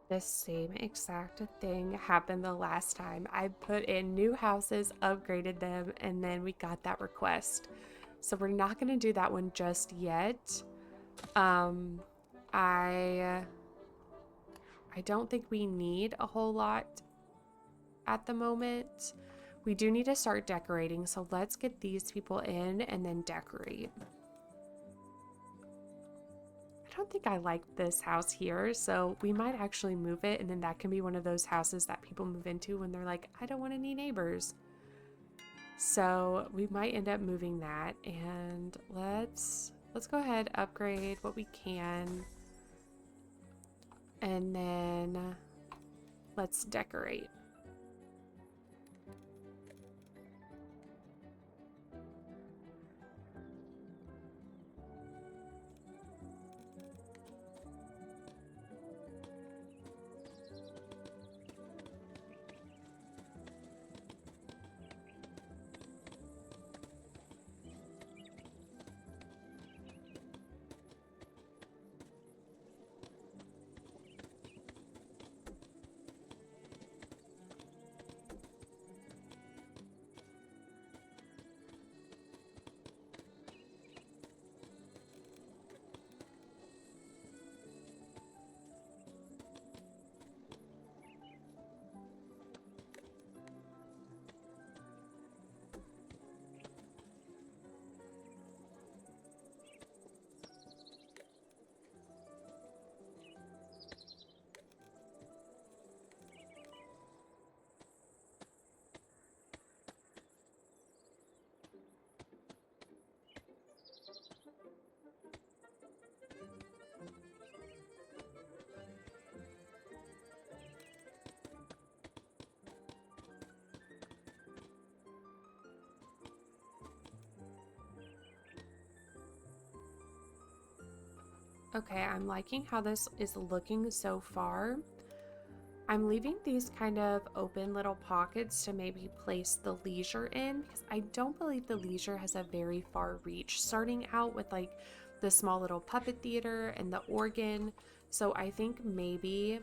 The same exact thing happened the last time. I put in new houses, upgraded them, and then we got that request. So we're not going to do that one just yet. I don't think we need a whole lot at the moment. We do need to start decorating, so let's get these people in and then decorate. I don't think I like this house here, so we might actually move it, and then that can be one of those houses that people move into when they're like, I don't want any neighbors. So we might end up moving that, and let's go ahead, upgrade what we can, and then let's decorate. Okay, I'm liking how this is looking so far. I'm leaving these kind of open little pockets to maybe place the leisure in, because I don't believe the leisure has a very far reach, starting out with like the small little puppet theater and the organ. So I think maybe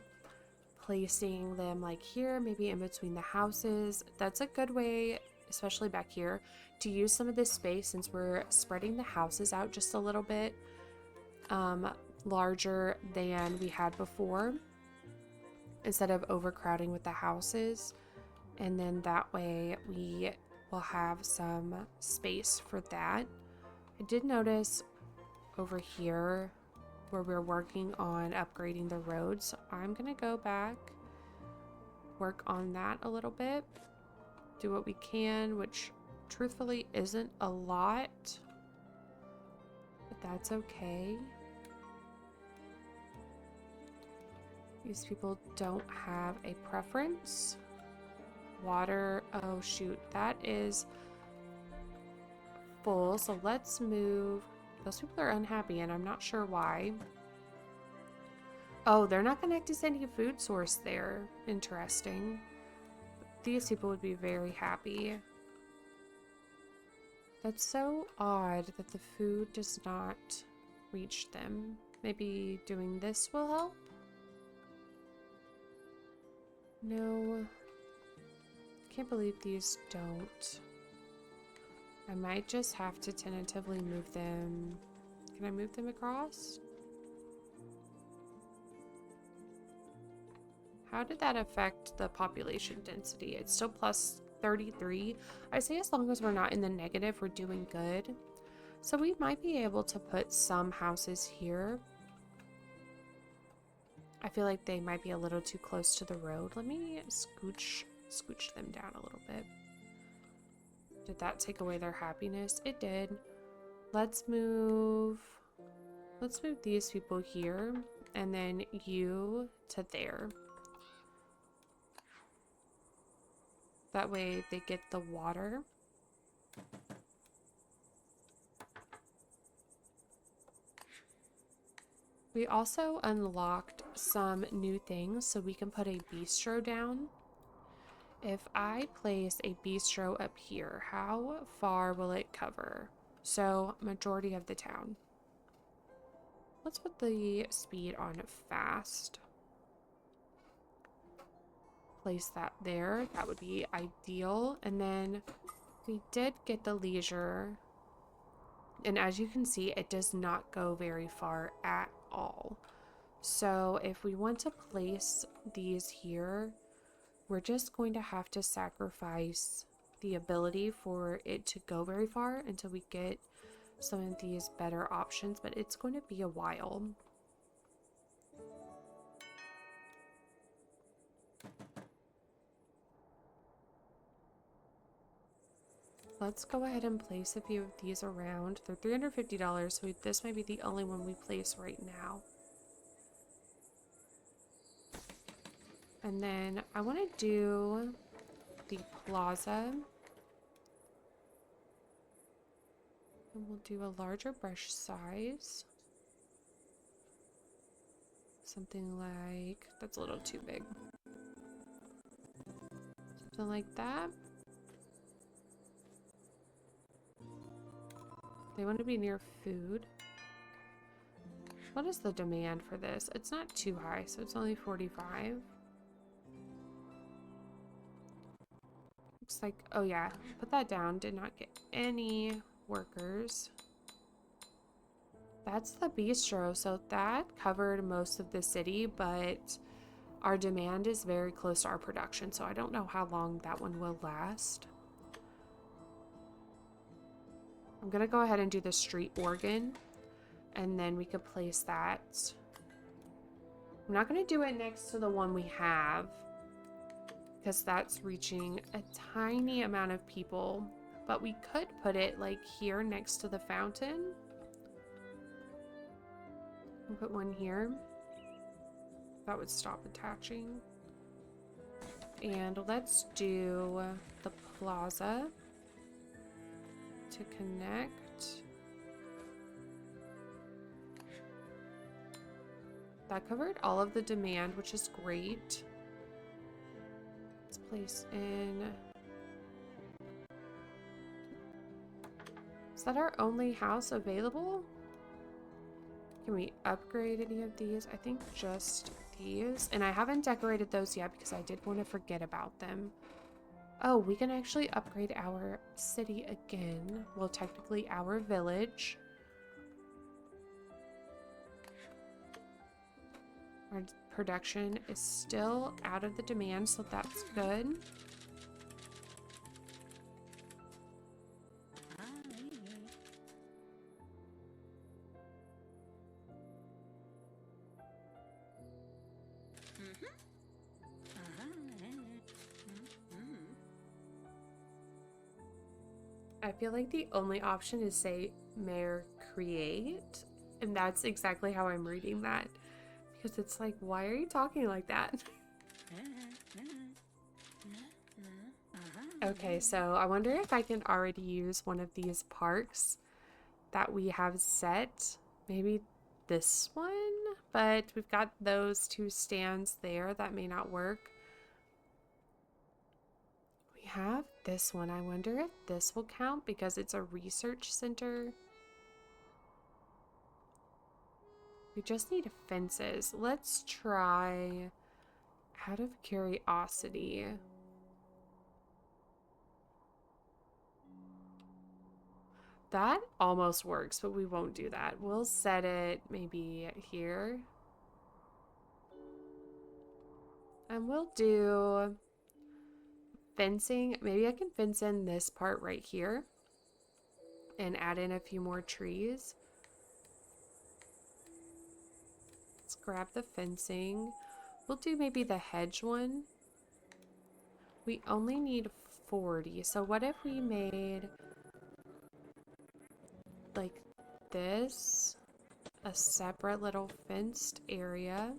placing them like here, maybe in between the houses, that's a good way, especially back here, to use some of this space since we're spreading the houses out just a little bit larger than we had before, instead of overcrowding with the houses. And then that way we will have some space for that. I did notice over here where we're working on upgrading the roads, so I'm gonna go back, work on that a little bit, do what we can, which truthfully isn't a lot, but that's okay. These people don't have a preference. Water, oh shoot, that is full. So let's move. Those people are unhappy and I'm not sure why. Oh, they're not connected to any food source there. Interesting. These people would be very happy. That's so odd that the food does not reach them. Maybe doing this will help? No. Can't believe these don't. I might just have to tentatively move them. Can I move them across? How did that affect the population density? It's still plus 33. I say as long as we're not in the negative, we're doing good. So we might be able to put some houses here. I feel like they might be a little too close to the road. Let me scooch them down a little bit. Did that take away their happiness? It did. Let's move these people here and then you to there. That way they get the water. We also unlocked some new things so we can put a bistro down. If I place a bistro up here, how far will it cover? So, majority of the town. Let's put the speed on fast. Place that there. That would be ideal. And then we did get the leisure. And as you can see, it does not go very far at all. So if we want to place these here, we're just going to have to sacrifice the ability for it to go very far until we get some of these better options, but it's going to be a while. Let's go ahead and place a few of these around. They're $350, so this might be the only one we place right now. And then I want to do the plaza. And we'll do a larger brush size. Something like, that's a little too big. Something like that. They want to be near food. What is the demand for this? It's not too high, so it's only 45. Looks like, oh yeah, put that down. Did not get any workers. That's the bistro, so that covered most of the city, but our demand is very close to our production, so I don't know how long that one will last. I'm gonna go ahead and do the street organ, and then we could place that. I'm not gonna do it next to the one we have, because that's reaching a tiny amount of people, but we could put it like here next to the fountain. We'll put one here. That would stop attaching. And let's do the plaza to connect. That covered all of the demand, which is great. Let's place in. Is that our only house available? Can we upgrade any of these? I think just these. And I haven't decorated those yet because I did want to forget about them. Oh, we can actually upgrade our city again. Well, technically our village. Our production is still out of the demand, so that's good. I feel like the only option is say mayor create, and that's exactly how I'm reading that, Because it's like, why are you talking like that? Okay, so I wonder if I can already use one of these parks that we have set. Maybe this one? But we've got those two stands there. That may not work. We have this one. I wonder if this will count because it's a research center. We just need fences. Let's try out of curiosity. That almost works, but we won't do that. We'll set it maybe here. And we'll do fencing. Maybe I can fence in this part right here and add in a few more trees. Let's grab the fencing. We'll do maybe the hedge one. We only need 40. So what if we made like this, a separate little fenced area.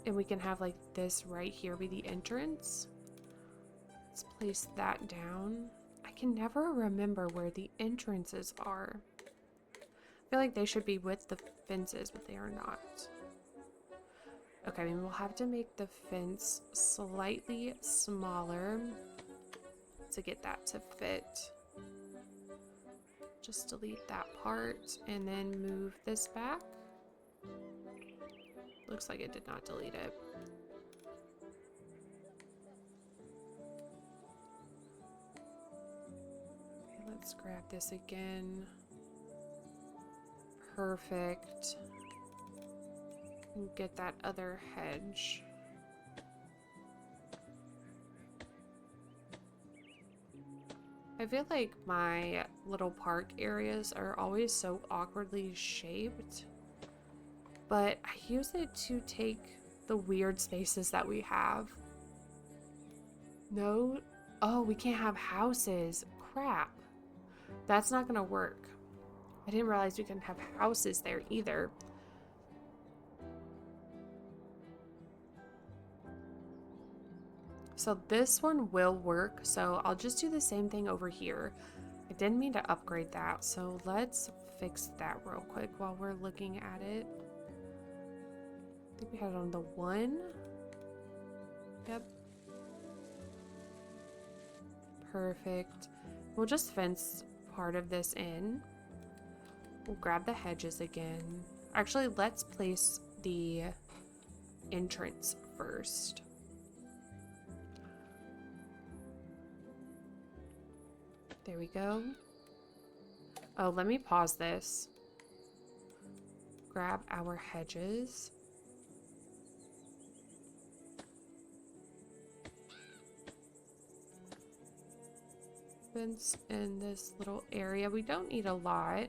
And we can have like this right here be the entrance. Let's place that down. I can never remember where the entrances are. I feel like they should be with the fences, but they are not. Okay, I mean, we'll have to make the fence slightly smaller to get that to fit. Just delete that part and then move this back. Looks like it did not delete it. Okay, let's grab this again. Perfect. And get that other hedge. I feel like my little park areas are always so awkwardly shaped, but I use it to take the weird spaces that we have. No, oh, we can't have houses. Crap. That's not gonna work. I didn't realize we couldn't have houses there either. So this one will work, so I'll just do the same thing over here. I didn't mean to upgrade that, so let's fix that real quick while we're looking at it. I think we had it on the 1. Yep. Perfect. We'll just fence part of this in. We'll grab the hedges again. Actually, let's place the entrance first. There we go. Oh, let me pause this. Grab our hedges. Fence in this little area. We don't need a lot.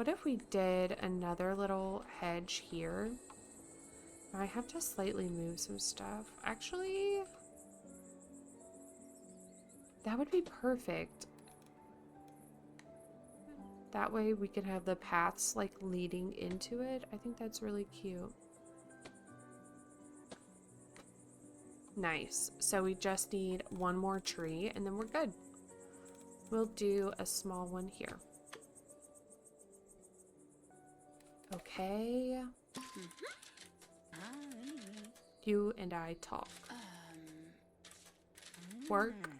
What if we did another little hedge here? I have to slightly move some stuff. Actually, that would be perfect. That way we can have the paths like leading into it. I think that's really cute. Nice. So we just need one more tree and then we're good. We'll do a small one here. Okay. You and I talk. Work.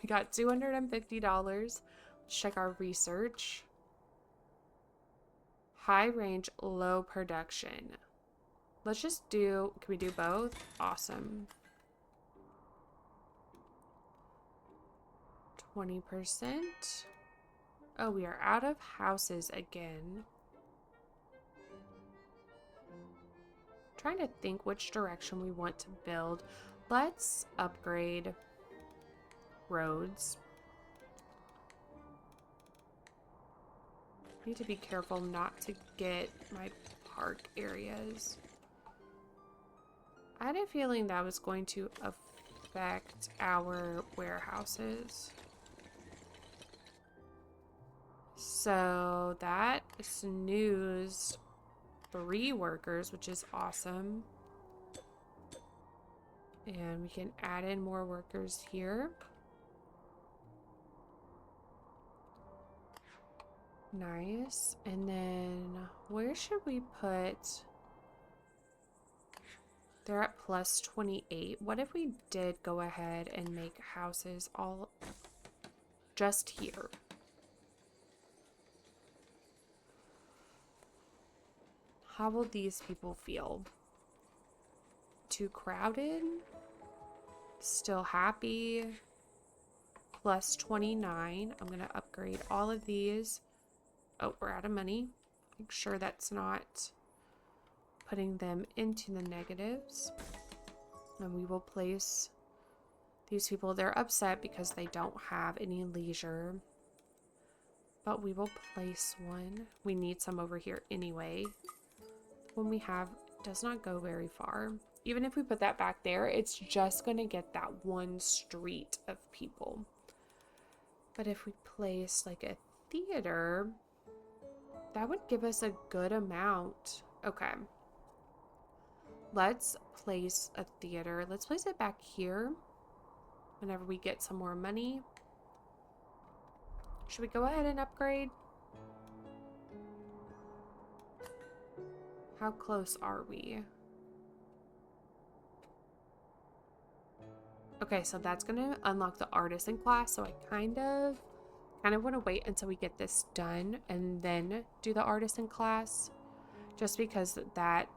We got $250. Let's check our research. High range, low production. Let's just do, can we do both? Awesome. 20%. Oh, we are out of houses again. Trying to think which direction we want to build. Let's upgrade roads. Need to be careful not to get my park areas. I had a feeling that was going to affect our warehouses. So that snoozed 3 workers, which is awesome. And we can add in more workers here. Nice. And then where should we put... They're at plus 28. What if we did go ahead and make houses all just here? How will these people feel? Too crowded? Still happy? Plus 29. I'm going to upgrade all of these. Oh, we're out of money. Make sure that's not putting them into the negatives. And we will place these people. They're upset because they don't have any leisure. But we will place one. We need some over here anyway. When we have, does not go very far. Even if we put that back there, it's just going to get that one street of people. But if we place like a theater, that would give us a good amount. Okay. Let's place a theater. Let's place it back here whenever we get some more money. Should we go ahead and upgrade? How close are we? Okay, so that's going to unlock the artisan class. So I kind of want to wait until we get this done and then do the artisan class. Just because that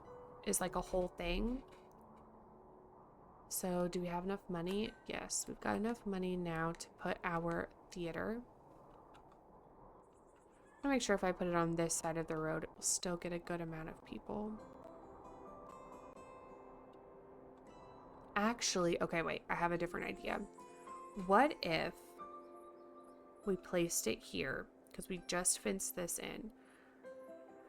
is like a whole thing. So do we have enough money? Yes, we've got enough money now to put our theater. I'll make sure if I put it on this side of the road, it will still get a good amount of people. Actually, okay, wait, I have a different idea. What if we placed it here? Because we just fenced this in.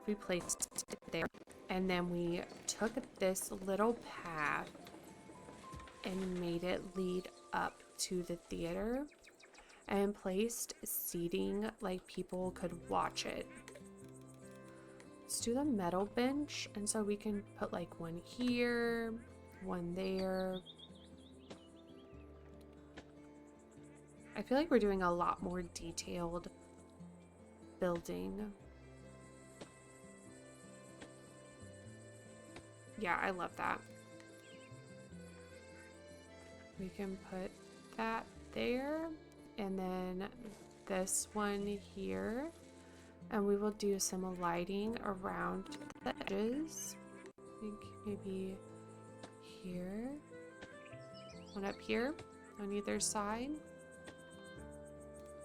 We placed it there, and then we took this little path and made it lead up to the theater and placed seating like people could watch it. Let's do the metal bench, and so we can put like one here, one there. I feel like we're doing a lot more detailed building. Yeah, I love that. We can put that there, and then this one here, and we will do some lighting around the edges. I think maybe here, one up here on either side,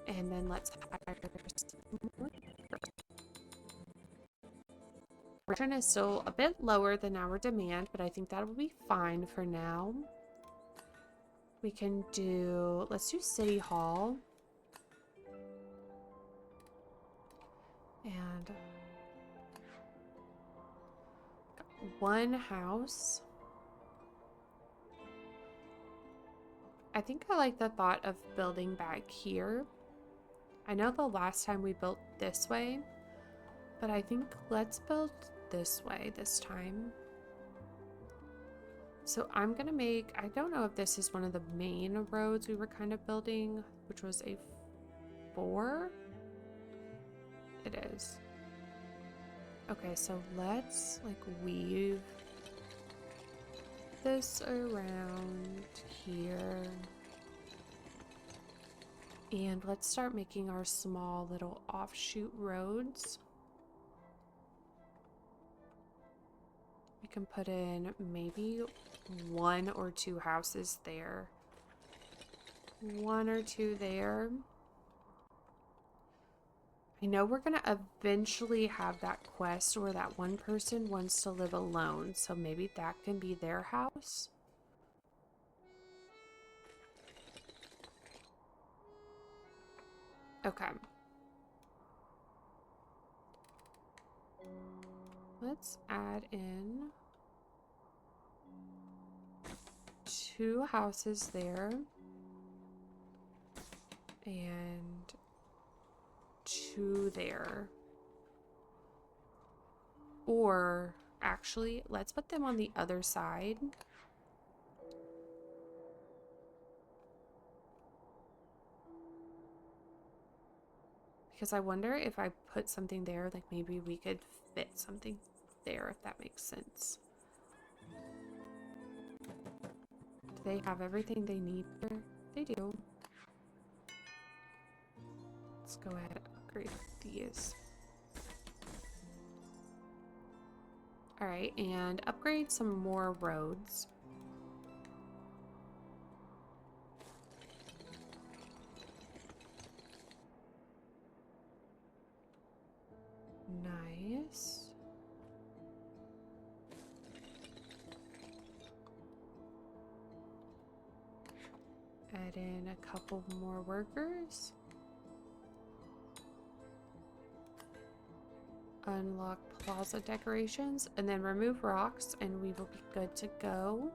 and then let's hire some more. Return is still a bit lower than our demand, but I think that will be fine for now. We can do, let's do City Hall. And one house. I think I like the thought of building back here. I know the last time we built this way, but I think let's build this way this time. So I'm gonna make, I don't know if this is one of the main roads we were kind of building, which was a 4. It is. Okay, so let's like weave this around here. And let's start making our small little offshoot roads. We can put in maybe 1 or 2 houses there. 1 or 2 there. I know we're going to eventually have that quest where that one person wants to live alone, so maybe that can be their house. Okay. Let's add in 2 houses there. And 2 there. Or, actually, let's put them on the other side. Because I wonder if I put something there, like maybe we could fit something there, if that makes sense. Do they have everything they need here? They do. Let's go ahead and upgrade these. Alright, and upgrade some more roads. Nice. Add in a couple more workers. Unlock plaza decorations, and then remove rocks, and we will be good to go.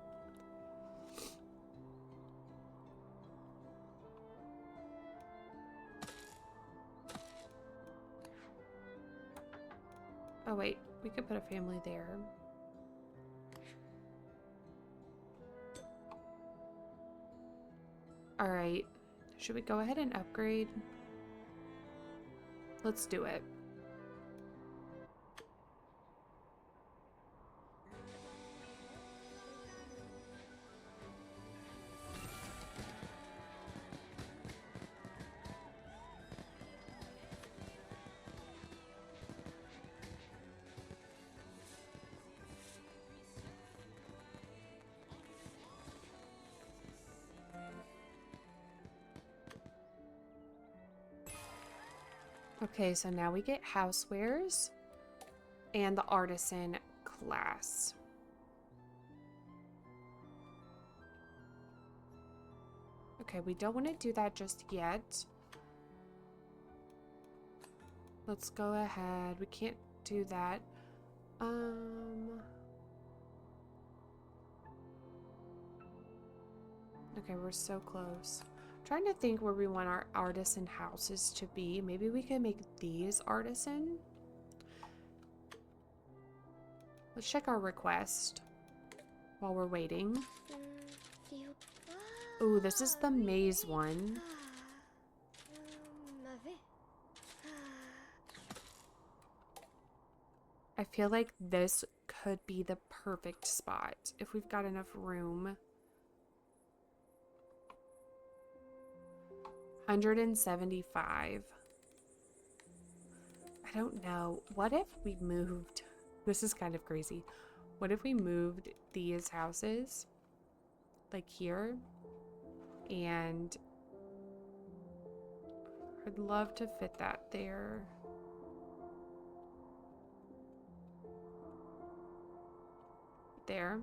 Oh wait, we could put a family there. Alright, should we go ahead and upgrade? Let's do it. Okay, so now we get housewares and the artisan class. Okay, we don't want to do that just yet. Let's go ahead. We can't do that. Okay, we're so close. Trying to think where we want our artisan houses to be. Maybe we can make these artisan. Let's check our request while we're waiting. Ooh, this is the maze one. I feel like this could be the perfect spot if we've got enough room. 175. I don't know. What if we moved? This is kind of crazy. What if we moved these houses like here? And I'd love to fit that there. There.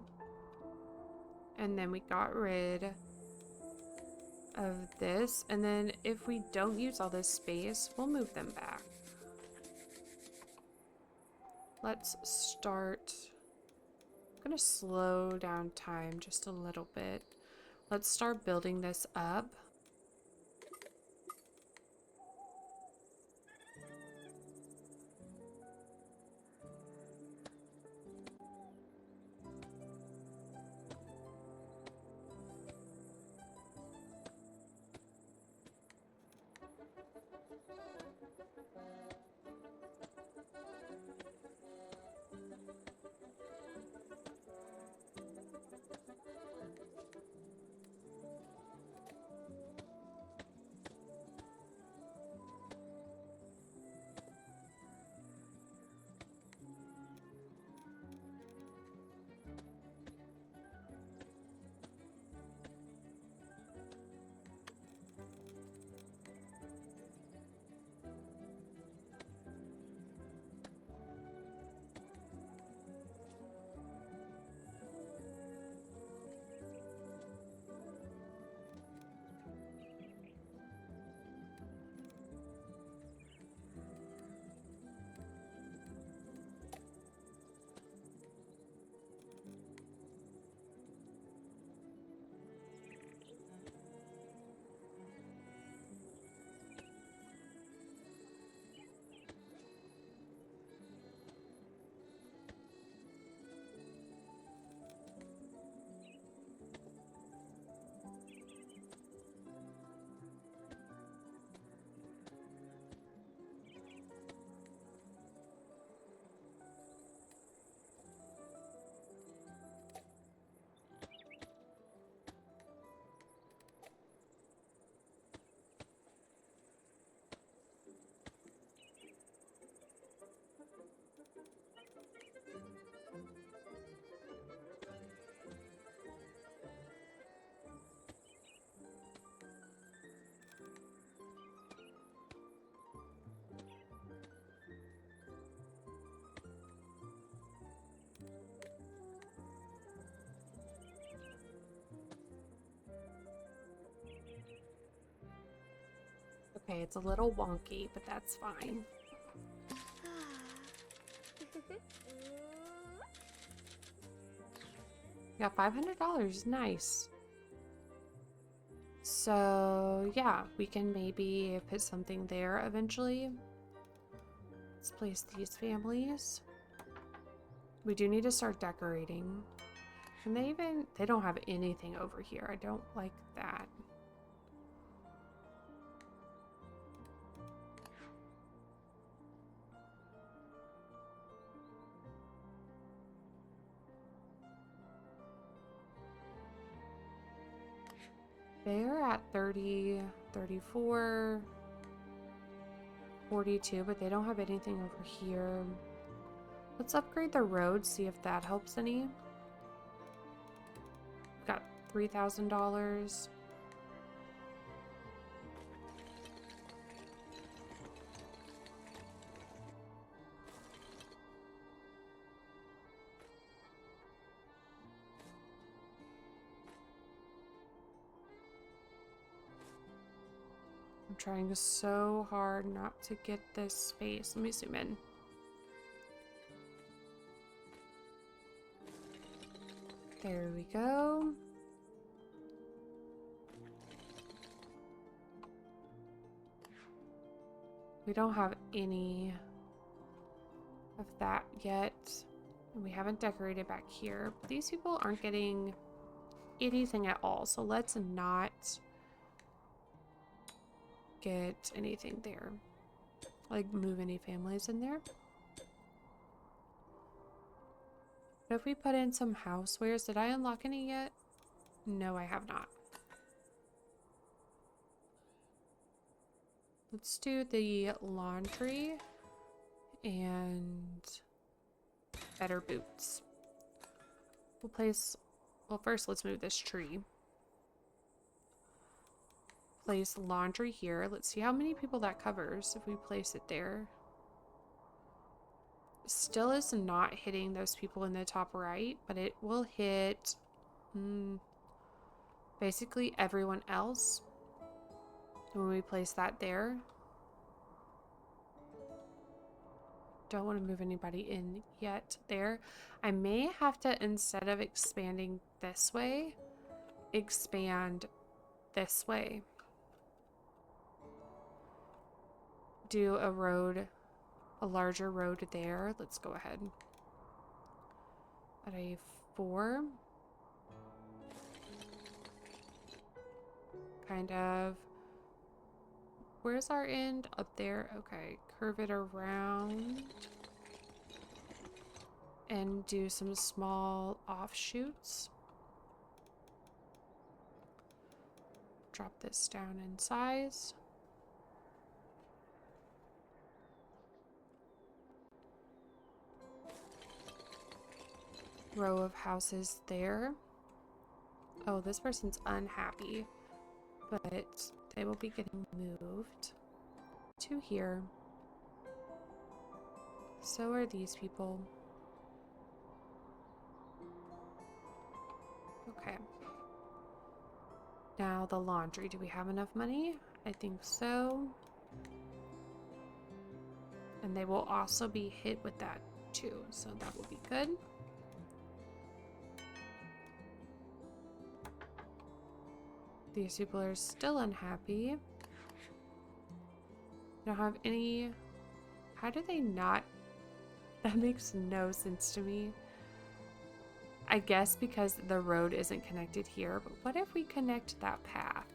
And then we got rid of this. And then if we don't use all this space, we'll move them back. Let's start. I'm gonna slow down time just a little bit. Let's start building this up. Okay, it's a little wonky, but that's fine. Yeah, $500. Nice. So, yeah, we can maybe put something there eventually. Let's place these families. We do need to start decorating. Can they even... They don't have anything over here. I don't like that. They're at 30, 34, 42, but they don't have anything over here. Let's upgrade the road, see if that helps any. Got $3,000. I'm trying so hard not to get this space. Let me zoom in. There we go. We don't have any of that yet. And we haven't decorated back here. These people aren't getting anything at all. So let's not get anything there. Like move any families in there. But if we put in some housewares, did I unlock any yet? No, I have not. Let's do the laundry and better boots. We'll place, well, first let's move this tree. Place laundry here. Let's see how many people that covers if we place it there. Still is not hitting those people in the top right, but it will hit basically everyone else when we place that there. Don't want to move anybody in yet there. I may have to, instead of expanding this way, expand this way. Do a road, a larger road there. Let's go ahead. At a 4. Kind of. Where's our end? Up there. Okay. Curve it around. And do some small offshoots. Drop this down in size. Row of houses there. Oh, this person's unhappy, but they will be getting moved to here. So are these people. Okay. Now the laundry. Do we have enough money? I think so. And they will also be hit with that too, so that will be good. These people are still unhappy. Don't have any... How do they not... That makes no sense to me. I guess because the road isn't connected here, but what if we connect that path?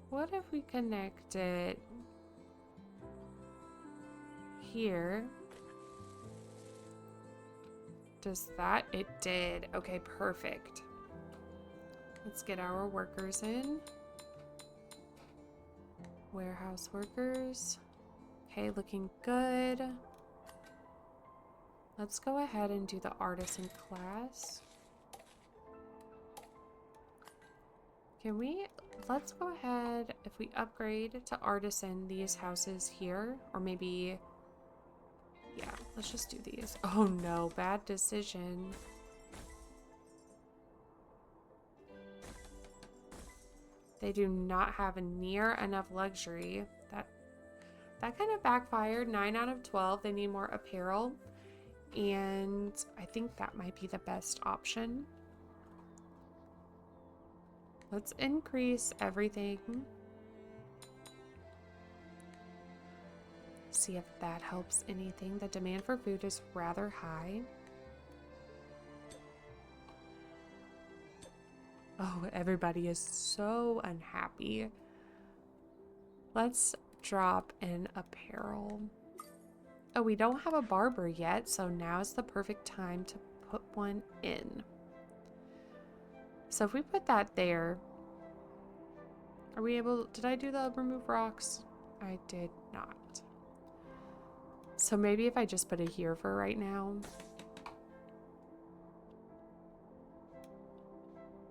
What if we connect it here? Does that? It did. Okay, perfect. Let's get our workers in. Warehouse workers. Okay, looking good. Let's go ahead and do the artisan class. Can we, let's go ahead, if we upgrade to artisan these houses here, or maybe, yeah, let's just do these. Oh no, bad decision. They do not have near enough luxury. That kind of backfired. 9 out of 12. They need more apparel. And I think that might be the best option. Let's increase everything. See if that helps anything. The demand for food is rather high. Oh, everybody is so unhappy. Let's drop in apparel. Oh, we don't have a barber yet, so now is the perfect time to put one in. So if we put that there, are we able, did I do the remove rocks? I did not. So maybe if I just put it here for right now.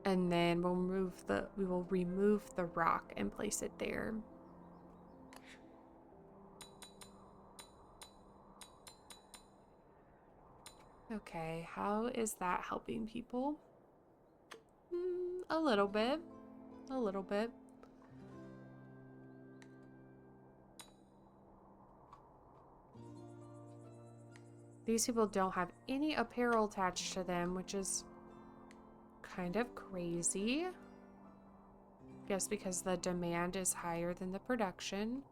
And then we will remove the rock and place it there. Okay, how is that helping people? A little bit. A little bit. These people don't have any apparel attached to them, which is kind of crazy. Guess because the demand is higher than the production.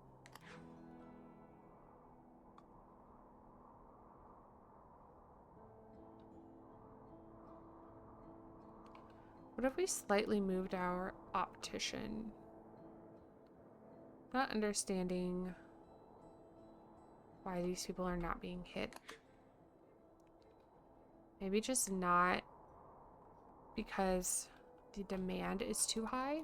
What if we slightly moved our optician? Not understanding why these people are not being hit. Maybe just not because the demand is too high.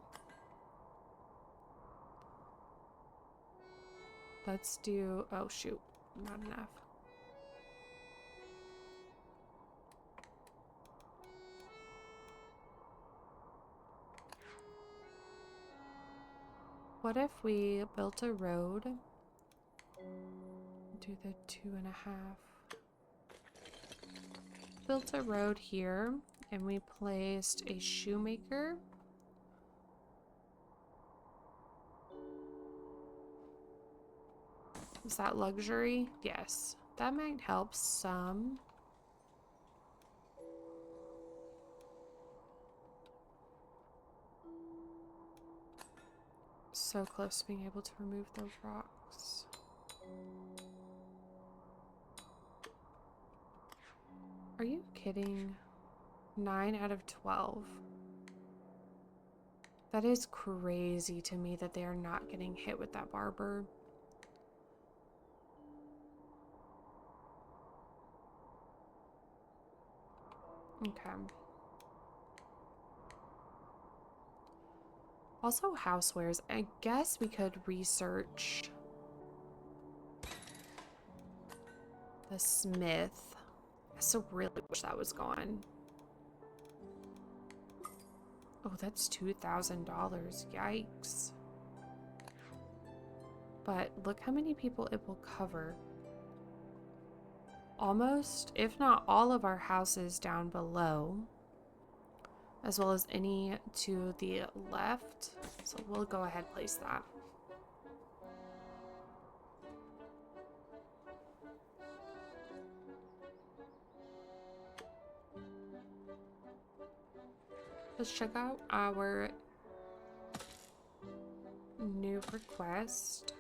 Let's do, oh shoot, not enough. What if we built a road? Do the 2.5. Built a road here, and we placed a shoemaker. Is that luxury? Yes. That might help some. So close to being able to remove those rocks. Are you kidding? 9 out of 12. That is crazy to me that they are not getting hit with that barber. Okay. Also housewares. I guess we could research the smith. I still really wish that was gone. Oh, that's $2,000. Yikes. But look how many people it will cover. Almost, if not all of our houses down below, as well as any to the left. So we'll go ahead and place that. Let's check out our new request.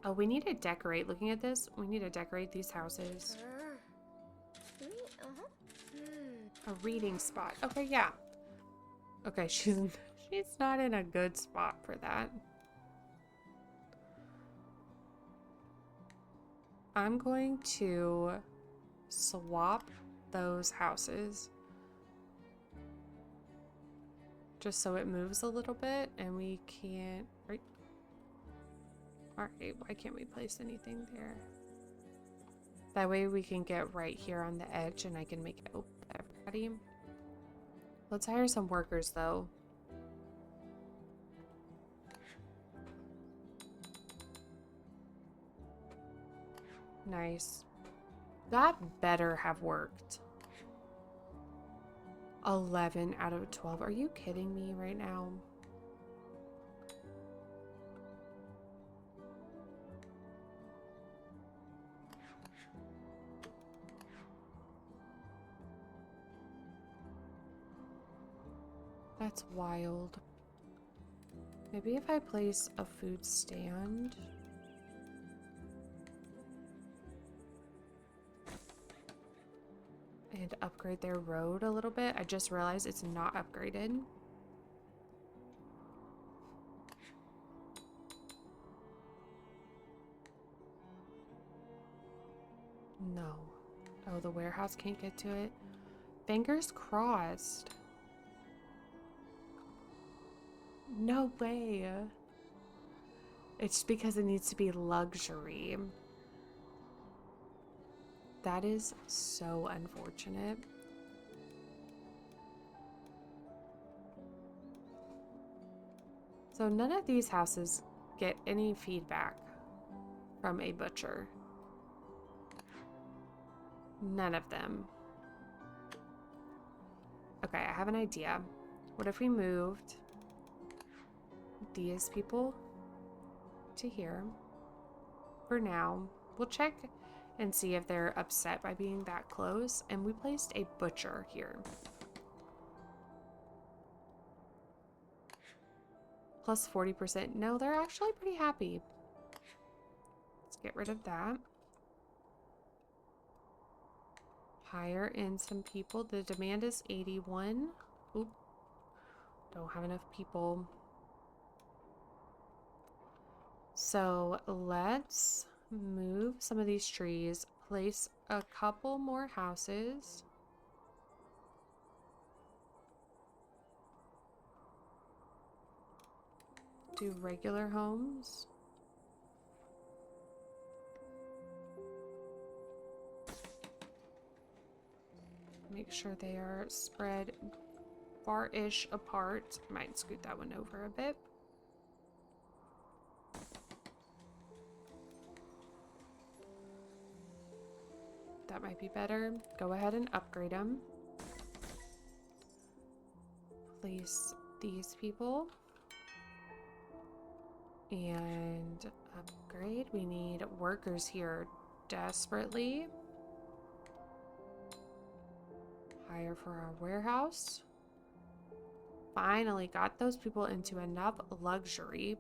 Oh, we need to decorate. Looking at this, we need to decorate these houses. A reading spot. Okay, yeah. Okay, she's not in a good spot for that. I'm going to swap those houses just so it moves a little bit, and we can't, right? Alright, why can't we place anything there? That way we can get right here on the edge and I can make it open to everybody. Let's hire some workers though. Nice. That better have worked. 11 out of 12. Are you kidding me right now? That's wild. Maybe if I place a food stand. And upgrade their road a little bit. I just realized it's not upgraded. No. Oh, the warehouse can't get to it. Fingers crossed. No way. It's because it needs to be luxury. That is so unfortunate. So none of these houses get any feedback from a butcher. None of them. Okay, I have an idea. What if we moved these people to here for now? We'll check and see if they're upset by being that close. And we placed a butcher here. Plus 40%. No, they're actually pretty happy. Let's get rid of that. Hire in some people. The demand is 81. Oop. Don't have enough people. So let's move some of these trees. Place a couple more houses. Do regular homes. Make sure they are spread far-ish apart. Might scoot that one over a bit. That might be better. Go ahead and upgrade them. Place these people. And upgrade. We need workers here desperately. Hire for our warehouse. Finally got those people into enough luxury.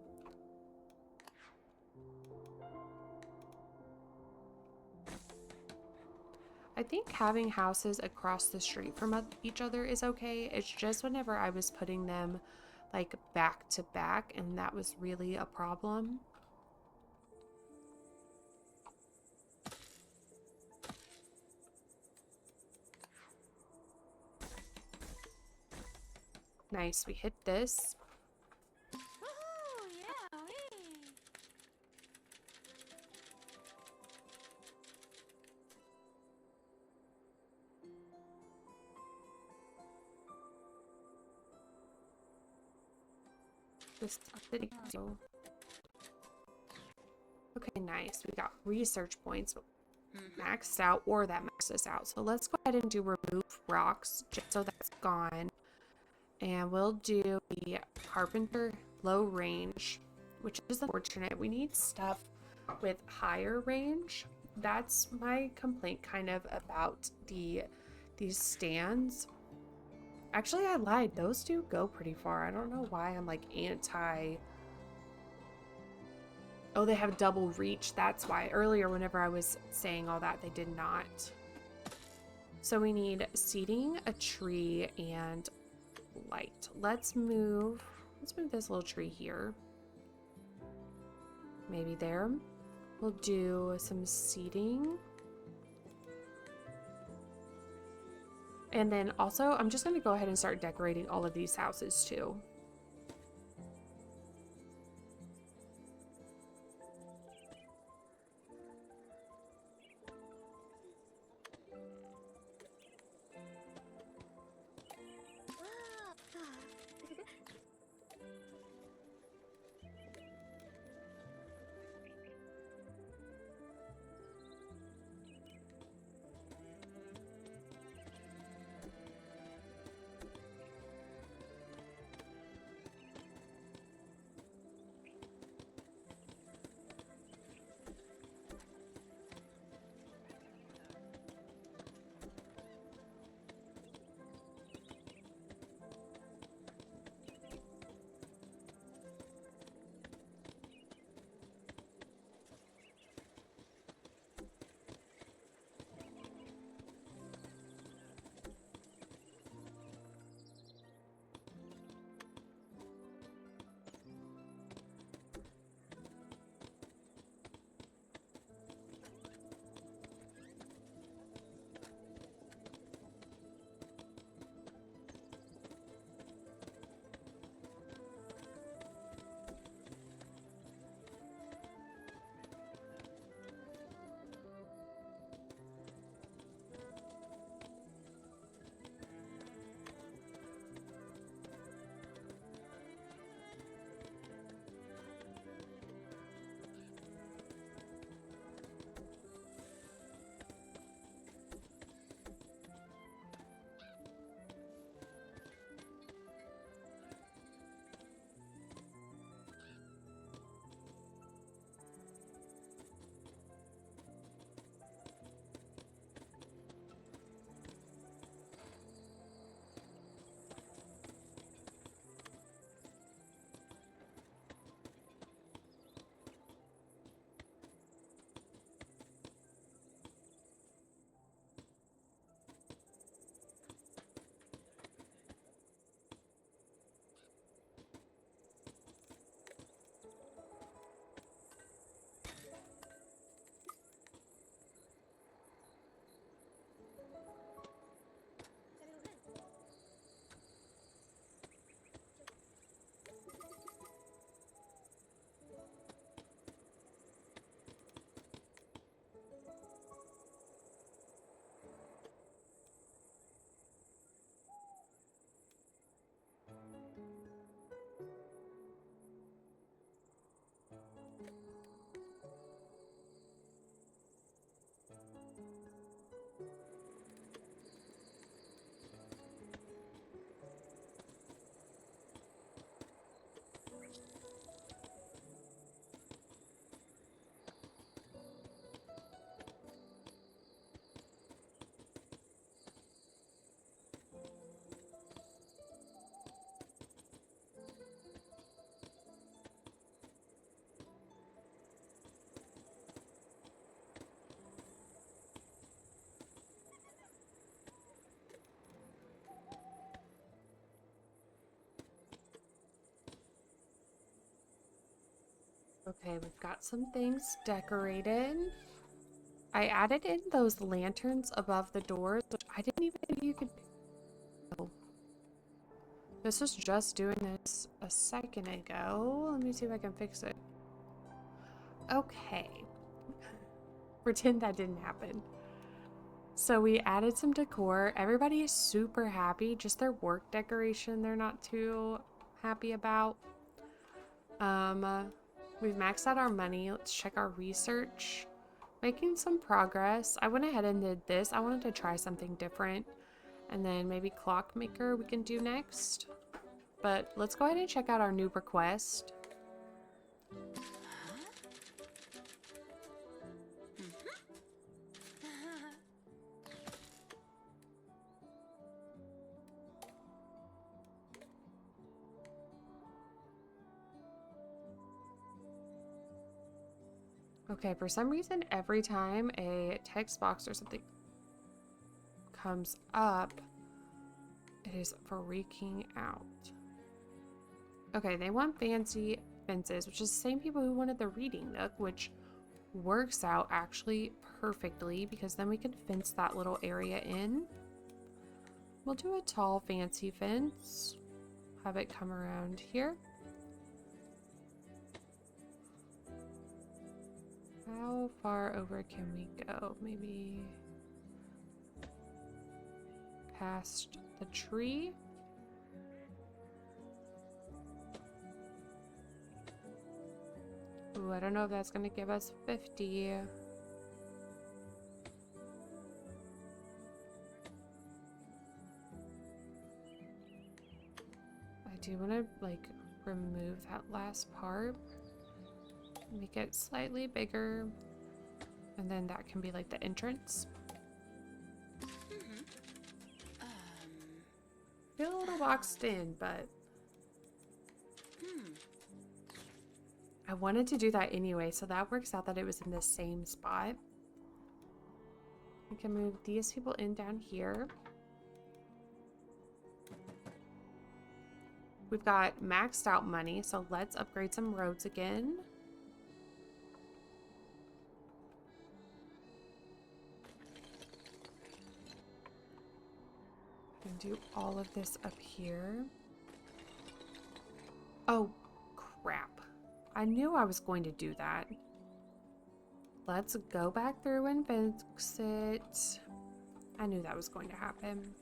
I think having houses across the street from each other is okay. It's just whenever I was putting them like back to back, and that was really a problem. Nice, we hit this. This okay, nice. We got research points maxed out, or that maxed us out. So let's go ahead and do remove rocks just so that's gone. And we'll do the carpenter low range, which is unfortunate. We need stuff with higher range. That's my complaint kind of about these stands. Actually, I lied. Those do go pretty far. I don't know why I'm like anti. Oh, they have double reach. That's why. Earlier, whenever I was saying all that, they did not. So we need seating, a tree, and light. Let's move this little tree here. Maybe there. We'll do some seating. And then also, I'm just going to go ahead and start decorating all of these houses too. Okay, we've got some things decorated. I added in those lanterns above the doors, which I didn't even know you could do. This was just doing this a second ago. Let me see if I can fix it. Okay. Pretend that didn't happen. So we added some decor. Everybody is super happy. Just their work decoration they're not too happy about. We've maxed out our money. Let's check our research. Making some progress. I went ahead and did this. I wanted to try something different. And then maybe clockmaker we can do next. But let's go ahead and check out our new request. Okay, for some reason, every time a text box or something comes up, it is freaking out. Okay, they want fancy fences, which is the same people who wanted the reading nook, which works out actually perfectly because then we can fence that little area in. We'll do a tall fancy fence. Have it come around here. How far over can we go? Maybe past the tree. Ooh, I don't know if that's gonna give us 50. I do want to like remove that last part. Make it slightly bigger, and then that can be like the entrance. Feel a little boxed in, but I wanted to do that anyway, so that works out that it was in the same spot. We can move these people in down here. We've got maxed out money, so let's upgrade some roads again. Do all of this up here. Oh, crap. I knew I was going to do that. Let's go back through and fix it. I knew that was going to happen.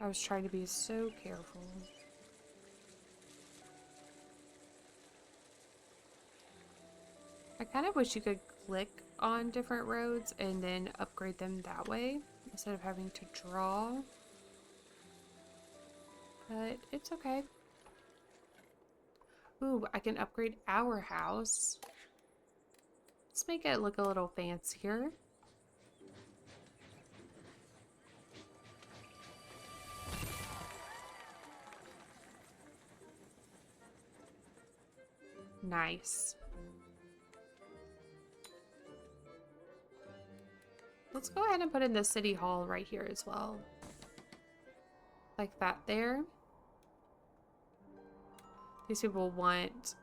I was trying to be so careful. I kind of wish you could click on different roads and then upgrade them that way instead of having to draw. But it's okay. Ooh, I can upgrade our house. Let's make it look a little fancier. Nice. Let's go ahead and put in the city hall right here as well. Like that there. These people want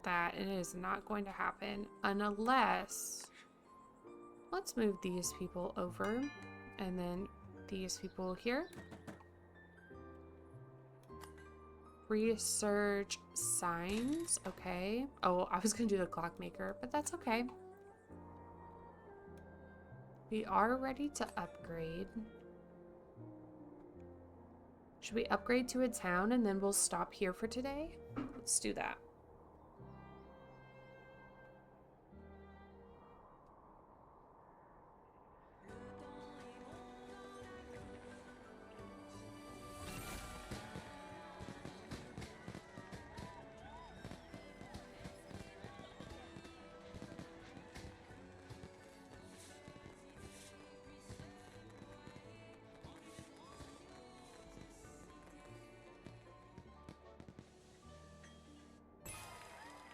that, and it is not going to happen unless... Let's move these people over, and then these people here. Research signs, okay. Oh, I was gonna do the clockmaker, but that's okay. We are ready to upgrade. Should we upgrade to a town and then we'll stop here for today? Let's do that.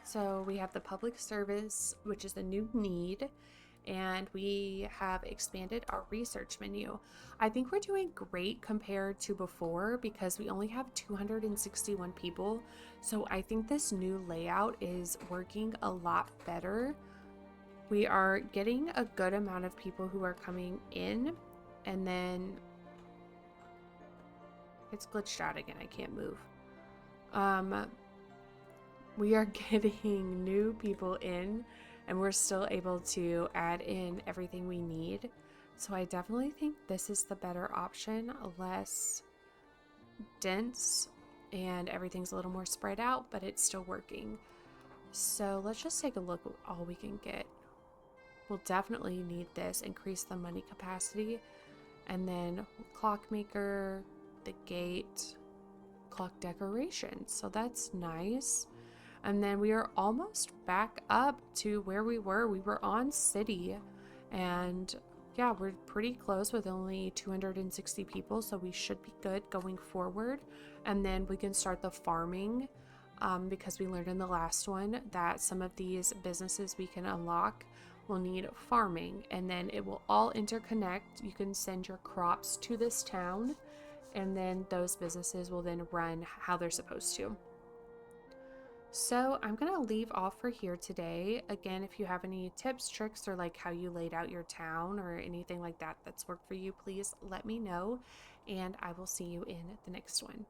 So we have the public service, which is a new need, and we have expanded our research menu. I think we're doing great compared to before because we only have 261 people. So I think this new layout is working a lot better. We are getting a good amount of people who are coming in, and then it's glitched out again. I can't move. We are getting new people in, and we're still able to add in everything we need. So I definitely think this is the better option, less dense, and everything's a little more spread out, but it's still working. So let's just take a look at all we can get. We'll definitely need this, increase the money capacity, and then clockmaker, the gate, clock decoration. So that's nice. And then we are almost back up to where we were. We were on city, and yeah, we're pretty close with only 260 people, so we should be good going forward. And then we can start the farming, because we learned in the last one that some of these businesses we can unlock will need farming, and then it will all interconnect. You can send your crops to this town, and then those businesses will then run how they're supposed to. So I'm going to leave off for here today. Again, if you have any tips, tricks, or like how you laid out your town or anything like that that's worked for you, please let me know, and I will see you in the next one.